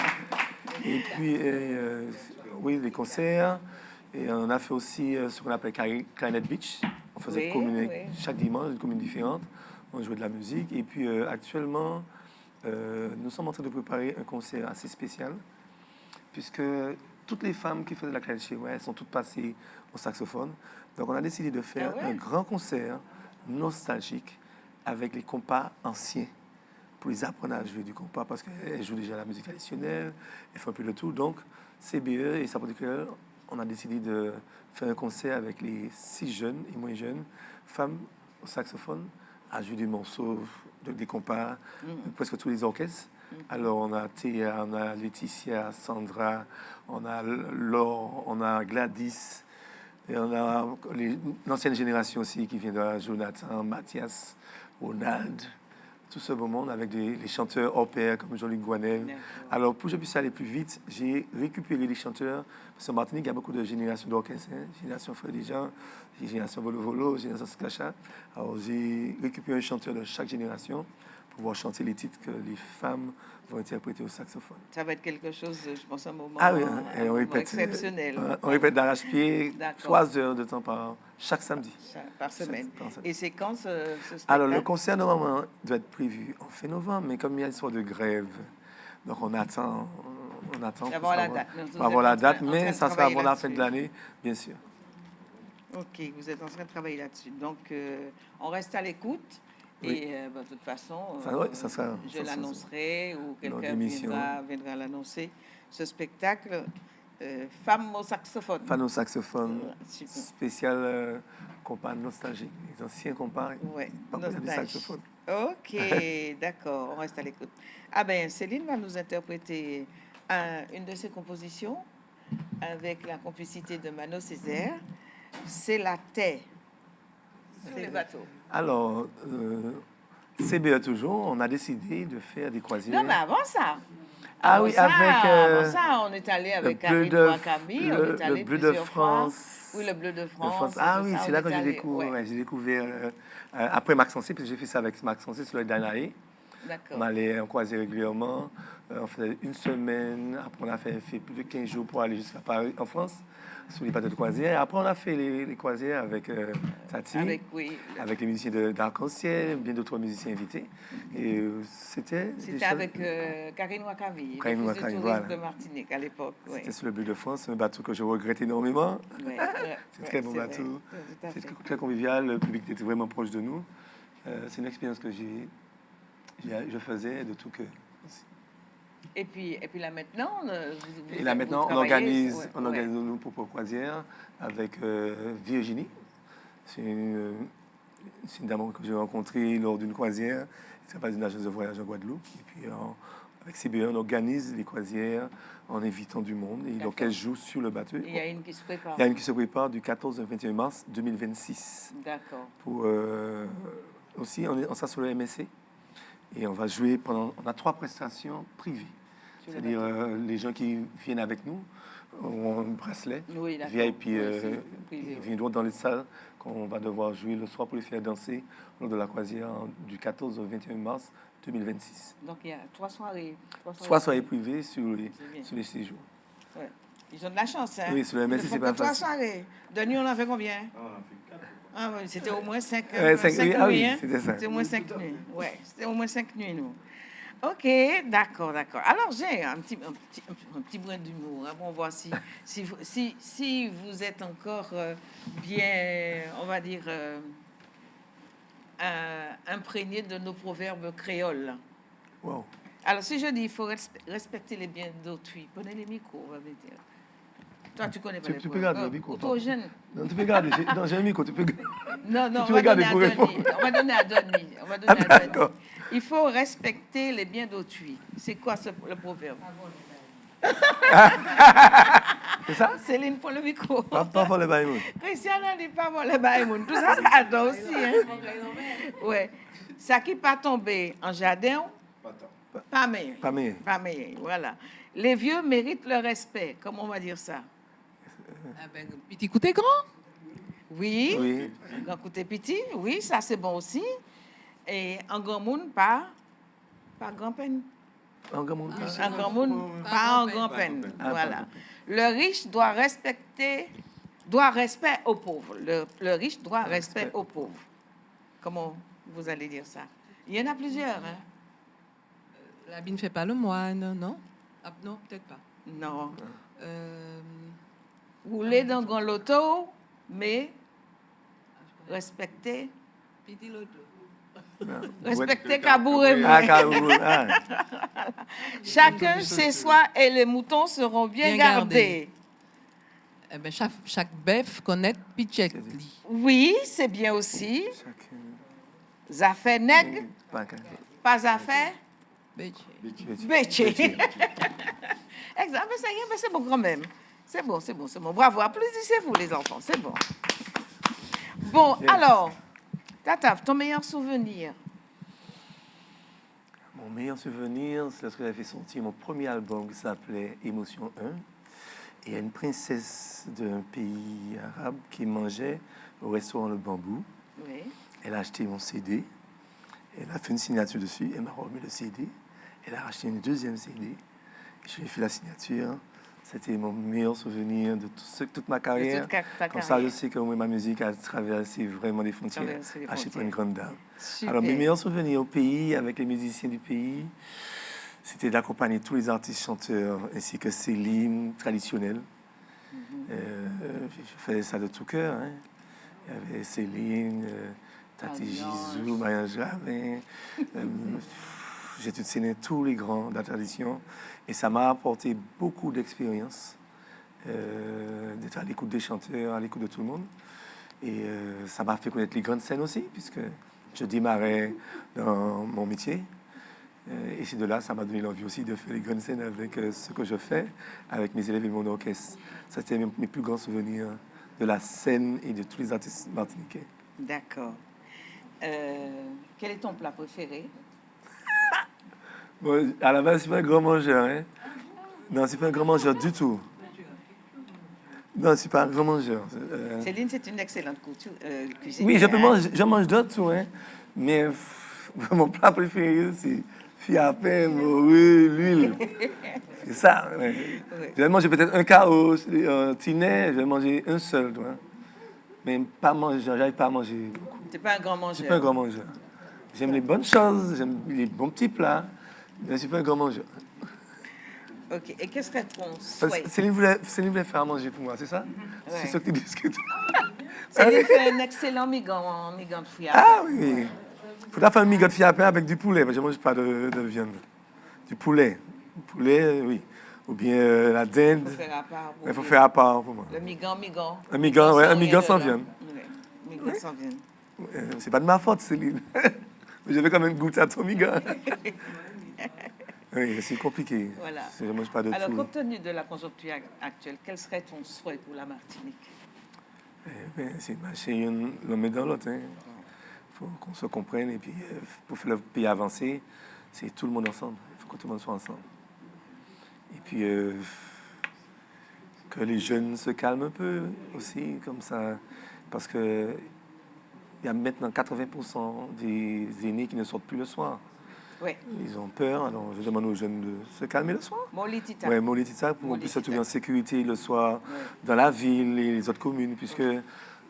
Et puis, oui, les concerts. Et on a fait aussi ce qu'on appelle Clarinet Beach. On faisait chaque dimanche, une commune différente. On jouait de la musique. Et puis, actuellement, nous sommes en train de préparer un concert assez spécial, puisque toutes les femmes qui faisaient de la clarinette chez moi, elles sont toutes passées au saxophone. Donc, on a décidé de faire un grand concert nostalgique avec les compas anciens pour les apprendre à jouer du compas, parce qu'elles jouent déjà la musique traditionnelle, elles font un peu le tout. Donc, CBE et Sapoti Créole, on a décidé de faire un concert avec les 6 jeunes et moins jeunes femmes au saxophone à jouer des morceaux, des compas, presque tous les orchestres. Alors, on a Théa, on a Laetitia, Sandra, on a Laure, on a Gladys, et on a l'ancienne génération aussi qui vient de Jonathan, Mathias, Ronald, tout ce beau monde avec les chanteurs hors pair comme Jean-Luc Guanel. Alors, pour que je puisse aller plus vite, j'ai récupéré les chanteurs. Parce qu'en Martinique, il y a beaucoup de générations d'orchestres. Hein. Génération Freddy Jean, génération Volo Volo, génération Sklacha. Alors, j'ai récupéré un chanteur de chaque génération pour pouvoir chanter les titres que les femmes vont interpréter au saxophone. Ça va être quelque chose, je pense, un moment, on répète, exceptionnel. On répète d'arrache-pied 3 heures de temps chaque samedi. Par semaine. Et c'est quand ce spectacle? Alors, le concert, normalement, doit être prévu en fin novembre, mais comme il y a une sorte de grève, donc on attend pour avoir la date, mais ça sera avant la fin de l'année, bien sûr. OK, vous êtes en train de travailler là-dessus. Donc, on reste à l'écoute. Oui. Et de toute façon, je l'annoncerai ou quelqu'un viendra l'annoncer. Ce spectacle, Femmes au saxophone. Femmes au saxophone, spécial compas nostalgique. Les anciens compas, du saxophone. OK, d'accord, on reste à l'écoute. Ah ben, Céline va nous interpréter une de ses compositions avec la complicité de Mano Césaire. C'est la terre. C'est le bateau. Alors, CBE toujours, on a décidé de faire des croisières. Non, mais avant ça. Avant ça, on est allé avec Karine Wakami, on est allé le Bleu de France. Oui, le Bleu de France. Ah oui, c'est là que j'ai découvert, après Max Sensé, parce que j'ai fait ça avec Max Sensé sur le dernier. On allait en croisière régulièrement. On faisait une semaine. Après, on a fait plus de 15 jours pour aller jusqu'à Paris, en France, sur les bateaux de croisière. Après, on a fait les croisières avec Tati, avec les musiciens d'Arc-en-Ciel, bien d'autres musiciens invités. Et c'était avec Karine Wakami, Karine Wakami, voilà, de Martinique à l'époque. C'était sur le Bleu de France, un bateau que je regrette énormément. C'est un très bon bateau. C'est très convivial. Le public était vraiment proche de nous. C'est une expérience que je faisais de tout cœur. Et puis là maintenant, on organise nos propres croisières avec Virginie. C'est une dame que j'ai rencontrée lors d'une croisière. Elle travaille dans une agence de voyage en Guadeloupe. Et puis avec CBE, on organise les croisières en invitant du monde et donc elles jouent sur le bateau. Il y a une qui se prépare. Il y a une qui se prépare du 14 au 21 mars 2026. D'accord. Pour, aussi, on sera sur le MSC et on va jouer pendant. On a 3 prestations privées. C'est-à-dire les gens qui viennent avec nous ont un bracelet VIP, ils viendront dans les salles qu'on va devoir jouer le soir pour les faire danser lors de la croisière du 14 au 21 mars 2026. Donc il y a 3 soirées. 3 soirées privées sur les séjours. Ouais. Ils ont de la chance, hein? Oui, sur le MSC, c'est pas 3 facile. soirées. Denis, on en fait combien? On a fait 4. Ah oui, c'était au moins 5 nuits. Ah oui, hein? c'était ça. C'était au moins 5 nuits. Ouais, c'était au moins 5 nuits, nous. OK, d'accord. Alors, j'ai un petit brin d'humour. Hein, pour voir si vous êtes encore bien, on va dire, imprégné de nos proverbes créoles. Wow. Alors, si je dis il faut respecter les biens d'autrui, prenez les micros, on va me dire. Toi, tu connais pas les Tu peux garder le micro. Trop jeune. Non, tu peux garder. Non, j'ai un micro. Tu peux. Non, tu on peux va garder donner pour à répondre. Denis. On va donner à Denis. D'accord. Il faut respecter les biens d'autrui. C'est quoi le proverbe? C'est ça? Céline, pour le micro. Pas pour le baïmoun. Christian a dit pas pour le baïmoun. Tout ça, j'adore aussi. Hein? Ouais. Ça qui pas tombé en jardin, pas meilleur. Pas meilleur. Pas meilleur, voilà. Les vieux méritent le respect. Comment on va dire ça? Petit côté grand. Oui. Oui. Grand côté petit, oui, ça c'est bon aussi. Et en grand monde, pas grand peine. En grand monde. En grand monde, pas en grand peine. Voilà. Le riche doit respect aux pauvres. Le riche doit respect aux pauvres. Comment vous allez dire ça? Il y en a plusieurs, hein? L'habit ne fait pas le moine, non? Ah, non, peut-être pas. Non. Rouler dans grand loto, mais respecter. Petit loto. Respecter Kabouré. Ah, Kabouré. Chacun chez soi et les moutons seront bien gardés. Eh ben, chaque bœuf connaît Pichet. Oui, c'est bien aussi. Zafé nègre, pas affaire. Béché. Exact, mais c'est bon quand même. C'est bon. Bravo, applaudissez-vous les enfants, c'est bon. Bon, alors, Tata, ton meilleur souvenir? Mon meilleur souvenir, c'est lorsque j'avais sorti mon premier album qui s'appelait Émotion 1. Et il y a une princesse d'un pays arabe qui mangeait au restaurant Le Bambou. Oui. Elle a acheté mon CD. Elle a fait une signature dessus. Elle m'a remis le CD. Elle a racheté une deuxième CD. Je lui ai fait la signature. C'était mon meilleur souvenir de toute ma carrière. Comme ça, je sais que ma musique a traversé vraiment des frontières. Achetée par une grande dame. Super. Alors, mes meilleurs souvenirs au pays, avec les musiciens du pays, c'était d'accompagner tous les artistes chanteurs, ainsi que Céline, traditionnelle. Je faisais ça de tout cœur. Hein. Il y avait Céline, Tati Gizou, Maya Javin. J'ai tout scéné tous les grands de la tradition. Et ça m'a apporté beaucoup d'expérience d'être à l'écoute des chanteurs, à l'écoute de tout le monde. Et ça m'a fait connaître les grandes scènes aussi, puisque je démarrais dans mon métier. Et c'est de là, ça m'a donné l'envie aussi de faire les grandes scènes avec ce que je fais, avec mes élèves et mon orchestre. Ça, c'était mes plus grands souvenirs de la scène et de tous les artistes martiniquais. D'accord. Quel est ton plat préféré? Bon, à la base, je ne suis pas un grand mangeur. Hein? Non, je ne suis pas un grand mangeur du tout. Non, je ne suis pas un grand mangeur. Céline, c'est une excellente cuisinière. Oui, je mange d'autres tout, hein? Mais mon plat préféré, c'est fiapin, morue, l'huile. C'est ça. Ouais. Oui. Je vais manger peut-être un chaos, un tinet, je vais manger un seul. Toi. Mais pas manger, j'arrive pas à manger beaucoup. Tu n'es pas un grand mangeur? Je ne suis pas un grand mangeur. J'aime les bonnes choses, j'aime les bons petits plats. Je ne suis pas un grand mangeur. OK. Et qu'est-ce que ton souhait? Céline voulait faire à manger pour moi, c'est ça? Ouais. C'est ça que tu discutes. Céline fait un excellent migan de fiapin. Ah oui. Il faudra faire un migan de fiapin avec du poulet, parce que je ne mange pas de viande. Du poulet. Poulet, oui. Ou bien la dinde. Il faut faire à part pour moi. Le migan. Un migan, oui, un migan sans viande. Oui, migan sans viande. C'est pas de ma faute, Céline. Mais je vais quand même goûter à ton migan. Oui, c'est compliqué. Voilà. Je ne mange pas de Alors, tout. compte tenu de la conjoncture actuelle, quel serait ton souhait pour la Martinique? C'est de marcher l'un met dans l'autre. Il faut qu'on se comprenne. Et puis, pour faire le pays avancer, c'est tout le monde ensemble. Il faut que tout le monde soit ensemble. Et puis, que les jeunes se calment un peu aussi, comme ça. Parce que il y a maintenant 80% des aînés qui ne sortent plus le soir. Oui. Ils ont peur, alors je demande aux jeunes de se calmer le soir. Molitita. Oui, Molitita, pour qu'on puisse se trouver en sécurité le soir Ouais. dans la ville et les autres communes, puisque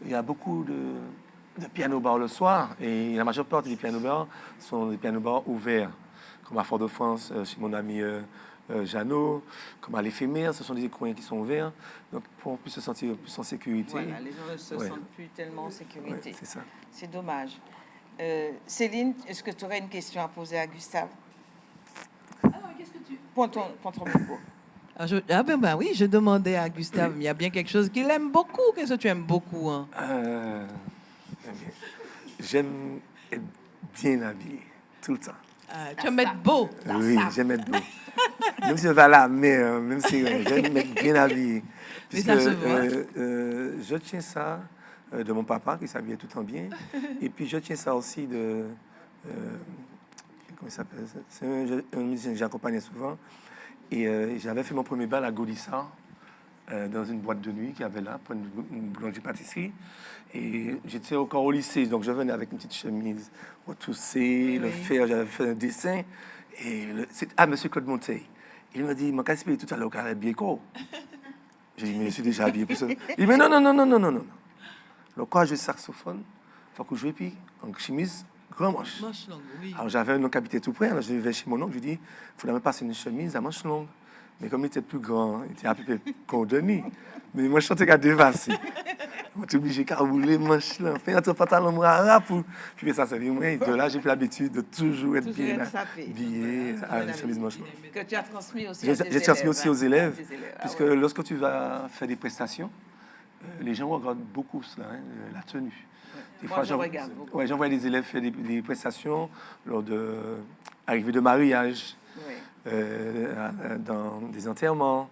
il y a beaucoup de piano-bars le soir, et la majeure partie des piano-bars sont des piano-bars ouverts, comme à Fort-de-France, chez mon ami Jeannot, comme à l'Éphémère, ce sont des coins qui sont ouverts, donc pour qu'on puisse se sentir plus en sécurité. Voilà, les gens ne se Ouais. sentent plus tellement en sécurité. Ouais, c'est ça. C'est dommage. Céline, est-ce que tu aurais une question à poser à Gustave? Prends ton micro. Oui, je demandais à Gustave, il y a bien quelque chose qu'il aime beaucoup. Qu'est-ce que tu aimes beaucoup, hein? J'aime être bien habillé, tout le temps. Tu aimes être beau. Oui, j'aime être beau. Même si je vais à la mer, même si j'aime être bien habillé. Mais Puisque, ça se voit. je tiens ça de mon papa, qui s'habillait tout le temps bien. Et puis, je tiens ça aussi de... comment il s'appelle? C'est un musicien que j'accompagnais souvent. Et j'avais fait mon premier bal à Gaudissart, dans une boîte de nuit qu'il y avait là, pour une boulangerie-pâtisserie. Et j'étais encore au lycée, donc je venais avec une petite chemise retroussée, le fer, j'avais fait un dessin. Et monsieur Claude Monteil. Il m'a dit, je vais tout à l'heure au carré bien quoi. J'ai dit, mais je suis déjà habillé pour ça. Il dit, mais non. Alors, quand je joue saxophone, il faut que je joue puis en chemise, grand manche. Manche longue, oui. Alors, j'avais un oncle qui habitait tout près. Alors, je vais chez mon oncle, je lui dis, il faudrait me passer une chemise à manche longue. Mais comme il était plus grand, il était à peu près coordonné. Mais moi, je chantais qu'à dévasser. Je suis obligé de rouler manche là. Faire un pantalon rap. Puis ça, c'est moi. Et de là, j'ai pris l'habitude de toujours être bien habillé à la chemise manche longue. Que tu as transmis aussi J'ai transmis aussi aux élèves, à tes élèves. Ah puisque ouais. lorsque tu vas faire des prestations, les gens regardent beaucoup cela, la tenue. Des Moi, je regarde beaucoup. Ouais, j'envoie des élèves faire des prestations lors de arrivée de mariage, Oui. dans des enterrements.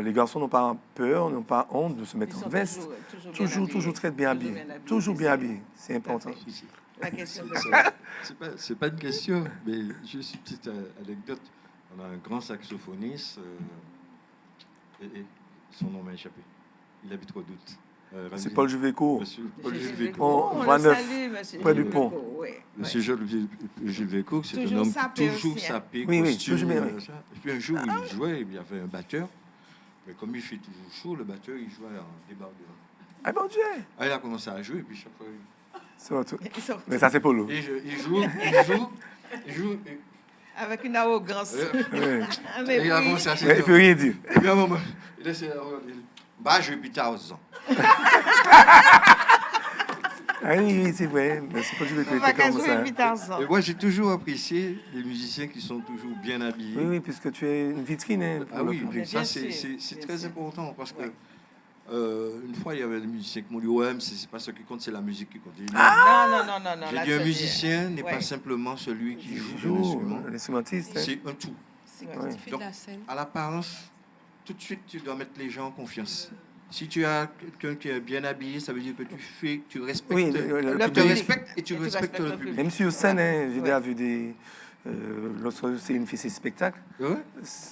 Les garçons n'ont pas peur, n'ont pas honte de se mettre Ils en sont veste. toujours Très bien habillés. Toujours bien habillés. C'est important. La question de... C'est pas une question, mais juste une petite anecdote. On a un grand saxophoniste, et son nom m'a échappé. Il habite Redoute. C'est Paul Juvéco. Monsieur Paul Jules Véco. On voit le neuf, salue, monsieur près du Jules pont. Véco, oui. Monsieur Jules Véco, c'est un Toujours homme sapé toujours aussi, hein. sapé, Oui, costume, toujours bien, oui. ça. Et puis un jour, il jouait, il y avait un batteur. Mais comme il fait toujours chaud, le batteur, il jouait en débardeur. Ah bon Dieu! Ah, il a commencé à jouer, et puis chaque fois... C'est tout. Mais ça, c'est Polo. Il joue, et Avec une arrogance. Ouais. Mais il a oui. commencé à Mais il ne peut rien dire. Et puis à un moment, il essaie de regarder. Bah, je vais plus tard aux ans. Ah oui, c'est vrai. Mais c'est Paul Juvéco On qui va était qu'à comme jouer ça. plus tard. Et moi, j'ai toujours apprécié les musiciens qui sont toujours bien habillés. Oui, puisque tu es une vitrine pour Ah le oui, public. ça Bien c'est sûr, bien très sûr. important parce que Ouais. une fois il y avait des musiciens qui m'ont dit ouais, mais c'est pas ce qui compte, c'est la musique qui compte. J'ai dit, Non. J'ai là, dit un tu musicien n'est ouais. pas simplement celui qui Il joue joue, un instrument, l'instrumentiste. hein. c'est un tout. C'est Ouais. quand tu fais Donc, de la scène. À l'apparence, tout de suite tu dois mettre les gens en confiance. Si tu as quelqu'un qui est bien habillé, ça veut dire que tu respectes, Oui, tu te public. respectes et tu Et tu respectes respectes le le public. public. Même sur scène, hein, j'ai Ouais. déjà vu des... lorsque Céline fait ses spectacles, Ouais,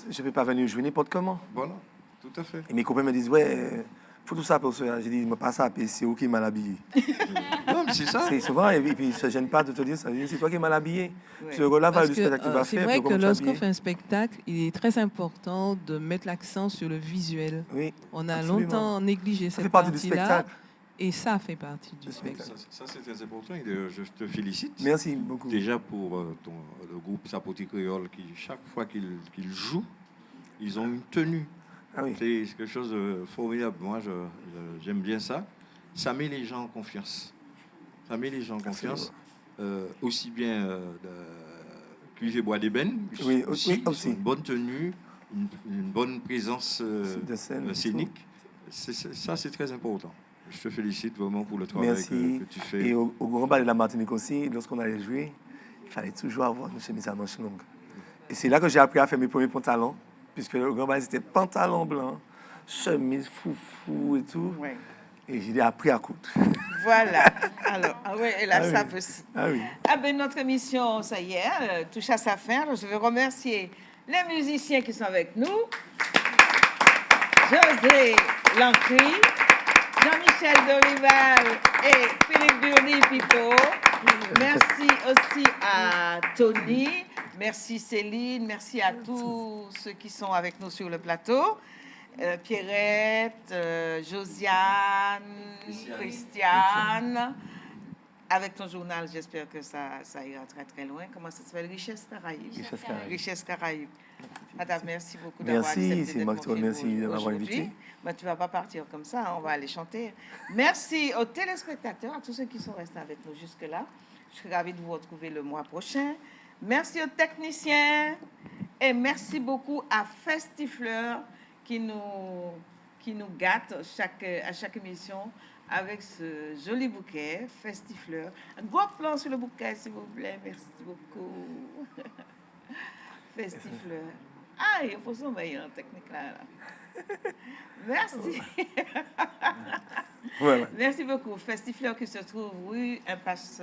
je ne peux pas venir jouer n'importe comment. voilà, tout à fait. Et mes copains me disent, ouais, faut tout ça pour ça. J'ai dit, ne pas ça, puis c'est où qui est mal habillé. Non, mais c'est ça. C'est souvent, et puis ils ne se gênent pas de te dire ça. Ils disent, c'est toi qui es mal habillé. Ouais. Ce rôle-là va Parce du que, spectacle que tu vas c'est faire. vrai puis que comment tu vas lorsqu'on habiller. fait un spectacle, il est très important de mettre l'accent sur le visuel. Oui, On a Absolument. longtemps négligé ça cette fait partie du partie-là, spectacle. et ça fait partie du Du spectacle. Ça, c'est très important et d'ailleurs, je te félicite. Merci beaucoup. Déjà pour le groupe Sapoti Créole qui, chaque fois qu'ils jouent, ils ont une tenue. Ah oui. C'est quelque chose de formidable. Moi, j'aime bien ça. Ça met les gens en confiance. Ça met les gens en confiance. Aussi bien Cuivre et Bois d'Ébène. Oui, aussi. oui, aussi. Une bonne tenue, une bonne présence De scène. scénique. Ça, c'est très important. Je te félicite vraiment pour le travail Merci. que tu fais. Et au Grand Bal de la Martinique aussi, lorsqu'on allait jouer, il fallait toujours avoir une chemise à manches longues. Et c'est là que j'ai appris à faire mes premiers pantalons, puisque le grand bal, c'était pantalon blanc, chemise foufou et tout. Ouais. Et j'ai appris à coudre. Voilà. Alors, ah ouais, et là, Ah ça oui. peut aussi. Ah oui. Ah ben, notre émission, ça y est, touche à sa fin. Alors, je veux remercier les musiciens qui sont avec nous. José Lancry, Jean-Michel Dorival et Philippe Burny-Pipo. Merci aussi à Tony. Merci Céline. Merci à tous ceux qui sont avec nous sur le plateau. Pierrette, Josiane, Christiane. Avec ton journal, j'espère que ça ira très très loin. Comment ça s'appelle? Richesse Caraïbe. Richesse Caraïbe. Richesse Caraïbe. Madame, merci beaucoup d'avoir accepté Merci, c'est d'être moi qui te mon film remercie de m'avoir aujourd'hui. invité. Ben, tu ne vas pas partir comme ça, hein, on va aller chanter. Merci aux téléspectateurs, à tous ceux qui sont restés avec nous jusque-là. Je suis ravie de vous retrouver le mois prochain. Merci aux techniciens et merci beaucoup à Festifleur qui nous gâte à chaque émission avec ce joli bouquet, Festifleur. Un gros plan sur le bouquet, s'il vous plaît. Merci beaucoup. Festifleur. Ah, il faut sommeiller en technique là. Merci. Voilà. Merci beaucoup. Festifleur qui se trouve rue Impasse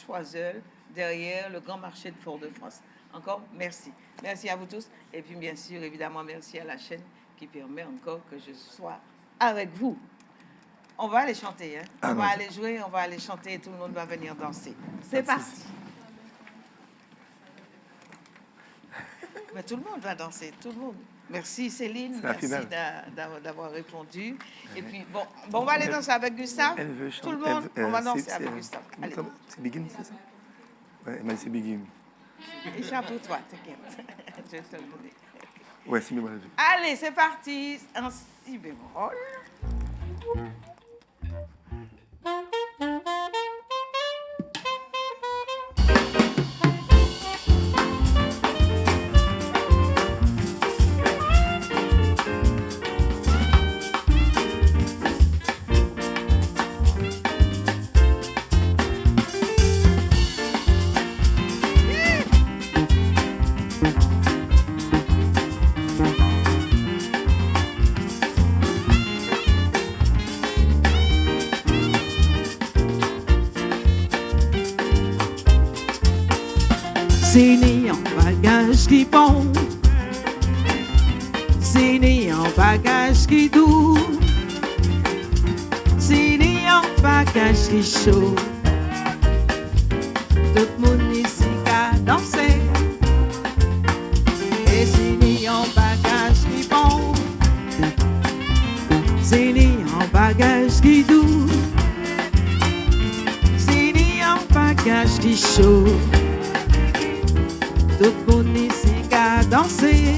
Choiseul, derrière le grand marché de Fort-de-France. Encore merci. Merci à vous tous. Et puis, bien sûr, évidemment, merci à la chaîne qui permet encore que je sois avec vous. On va aller chanter, hein? On va aller jouer, on va aller chanter et tout le monde va venir danser. C'est parti. Mais tout le monde va danser, tout le monde. Merci Céline, merci d'avoir répondu. Et puis, bon, on va aller danser avec Gustave. Elle veut chanter. Tout le monde, on va danser avec Gustave. Allez. C'est Begin, c'est ça? Oui, mais c'est Begin. Échappe pour toi, t'inquiète. Je vais te le donner. Ouais, c'est mieux. Allez, c'est parti. Un si bémol. C'est né en bagage qui bon, c'est né en bagage qui doux, c'est né en bagage qui chaud. Tout le monde ici a dansé, et c'est né en bagage qui bon, c'est né en bagage qui doux, c'est né en bagage qui chaud. Tout le monde ici a dansé.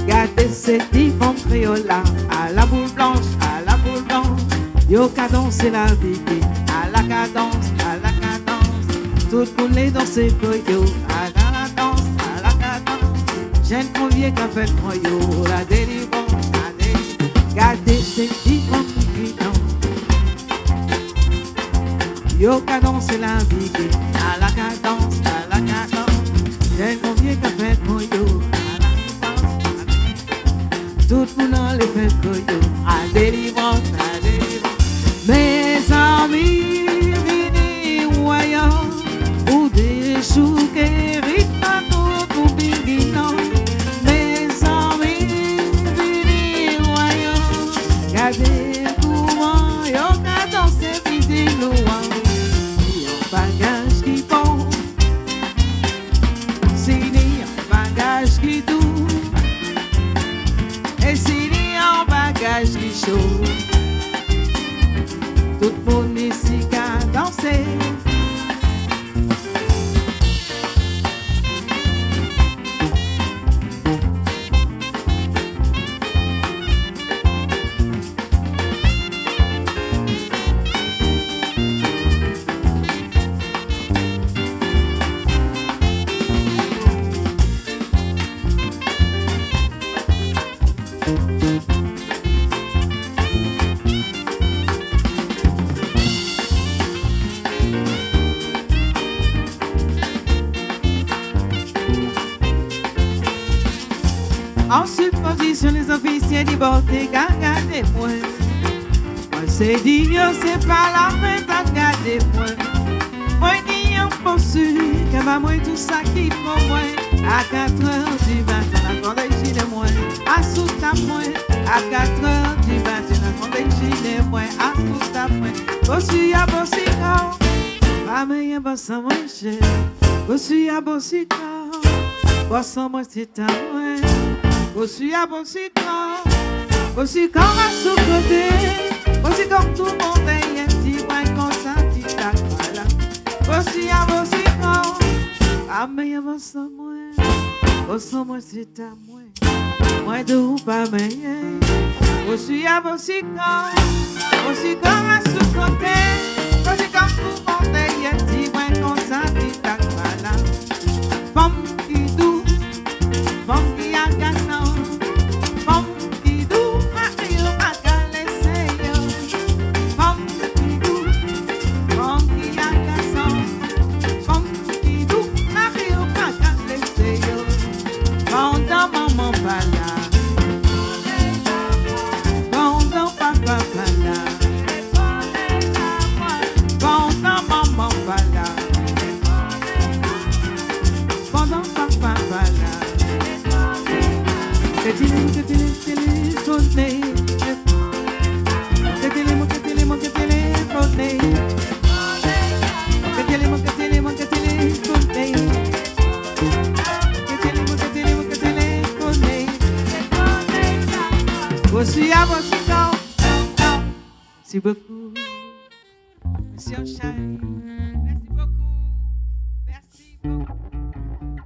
Gardez ces différents créoles là, à la boule blanche, à la boule blanche. Yo qu'a dansé la vie, à la cadence, à la cadence. Tout le monde les danse pour yo, à la danse, à la cadence. J'aime trop vieux qu'a fait pour yo, la délivrance, la délivrance. Gardez ces différents créoles. Yo qu'a dansé la vie, à la cadence, à la cadence. J'ai convié qu'a fait pour yo, à la cadence. Tout le monde les fait pour yo, à délivrance, à délivrance. Mes amis, venez voyant, ou des choux qui rythment à tout biguinant. Mes amis, venez voyant, regardez comment yo qu'a dansé vidi loin. Bagage qui bon, c'est né en bagage qui doux, et c'est né en bagage qui chaud. Tout le monde ici a dansé. conditions, les officiers du bord, t'es gardez moi. Moi, c'est dit, c'est pas la fin, t'as gardé moi. Moi, qui en poursuit, que va moi tout ça qui pour moi. À 4 heures du matin, la grande gilet moi. À sous ta moi. À 4 heures du matin, la grande gilet moi. À sous ta moi. Bossu à bossi corps. Pas meilleur bossa moi cher. Bossu à bossi corps. Bossa moi c'est à moi. Bossu à bossi corps. Bossi corps à sous côté. Bossi comme tout le monde est un petit point comme ça, petit tac, voilà. Bossi à bossi corps. Pas meilleur bossa moi. Bossa moi c'est à moi. Moi de ou pas meilleur. Bossi à bossi corps. Bossi corps à sous côté. Bossi comme tout le monde est un petit point comme ça, petit tac, voilà. Femme qui doux. Femme qui a gagnant. Femme qui doux. Mario pas qu'à l'essayer. Femme qui doux. Femme qui a gagnant. Femme qui doux. Mario pas qu'à l'essayer. Pendant maman pas là. Pendant papa pas là. Pendant maman pas là. Pendant papa pas là. Téléphoné. Voici à votre corps. Merci beaucoup. Monsieur Chai. Merci beaucoup. Merci beaucoup.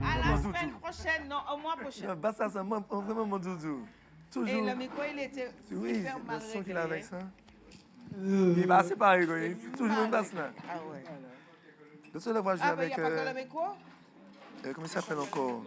À la semaine prochaine, non, au mois prochain. Bah, ça, c'est vraiment mon doudou. Et Toujours. le micro, il était Oui, hyper mal le son qu'il a réglé. avec ça. Il va assez pareil, quoi. Il est toujours même passe là. Ah ouais. Le seul fois, je joue Ah, mais il n'y avec. a pas que le micro? Comment il s'appelle encore?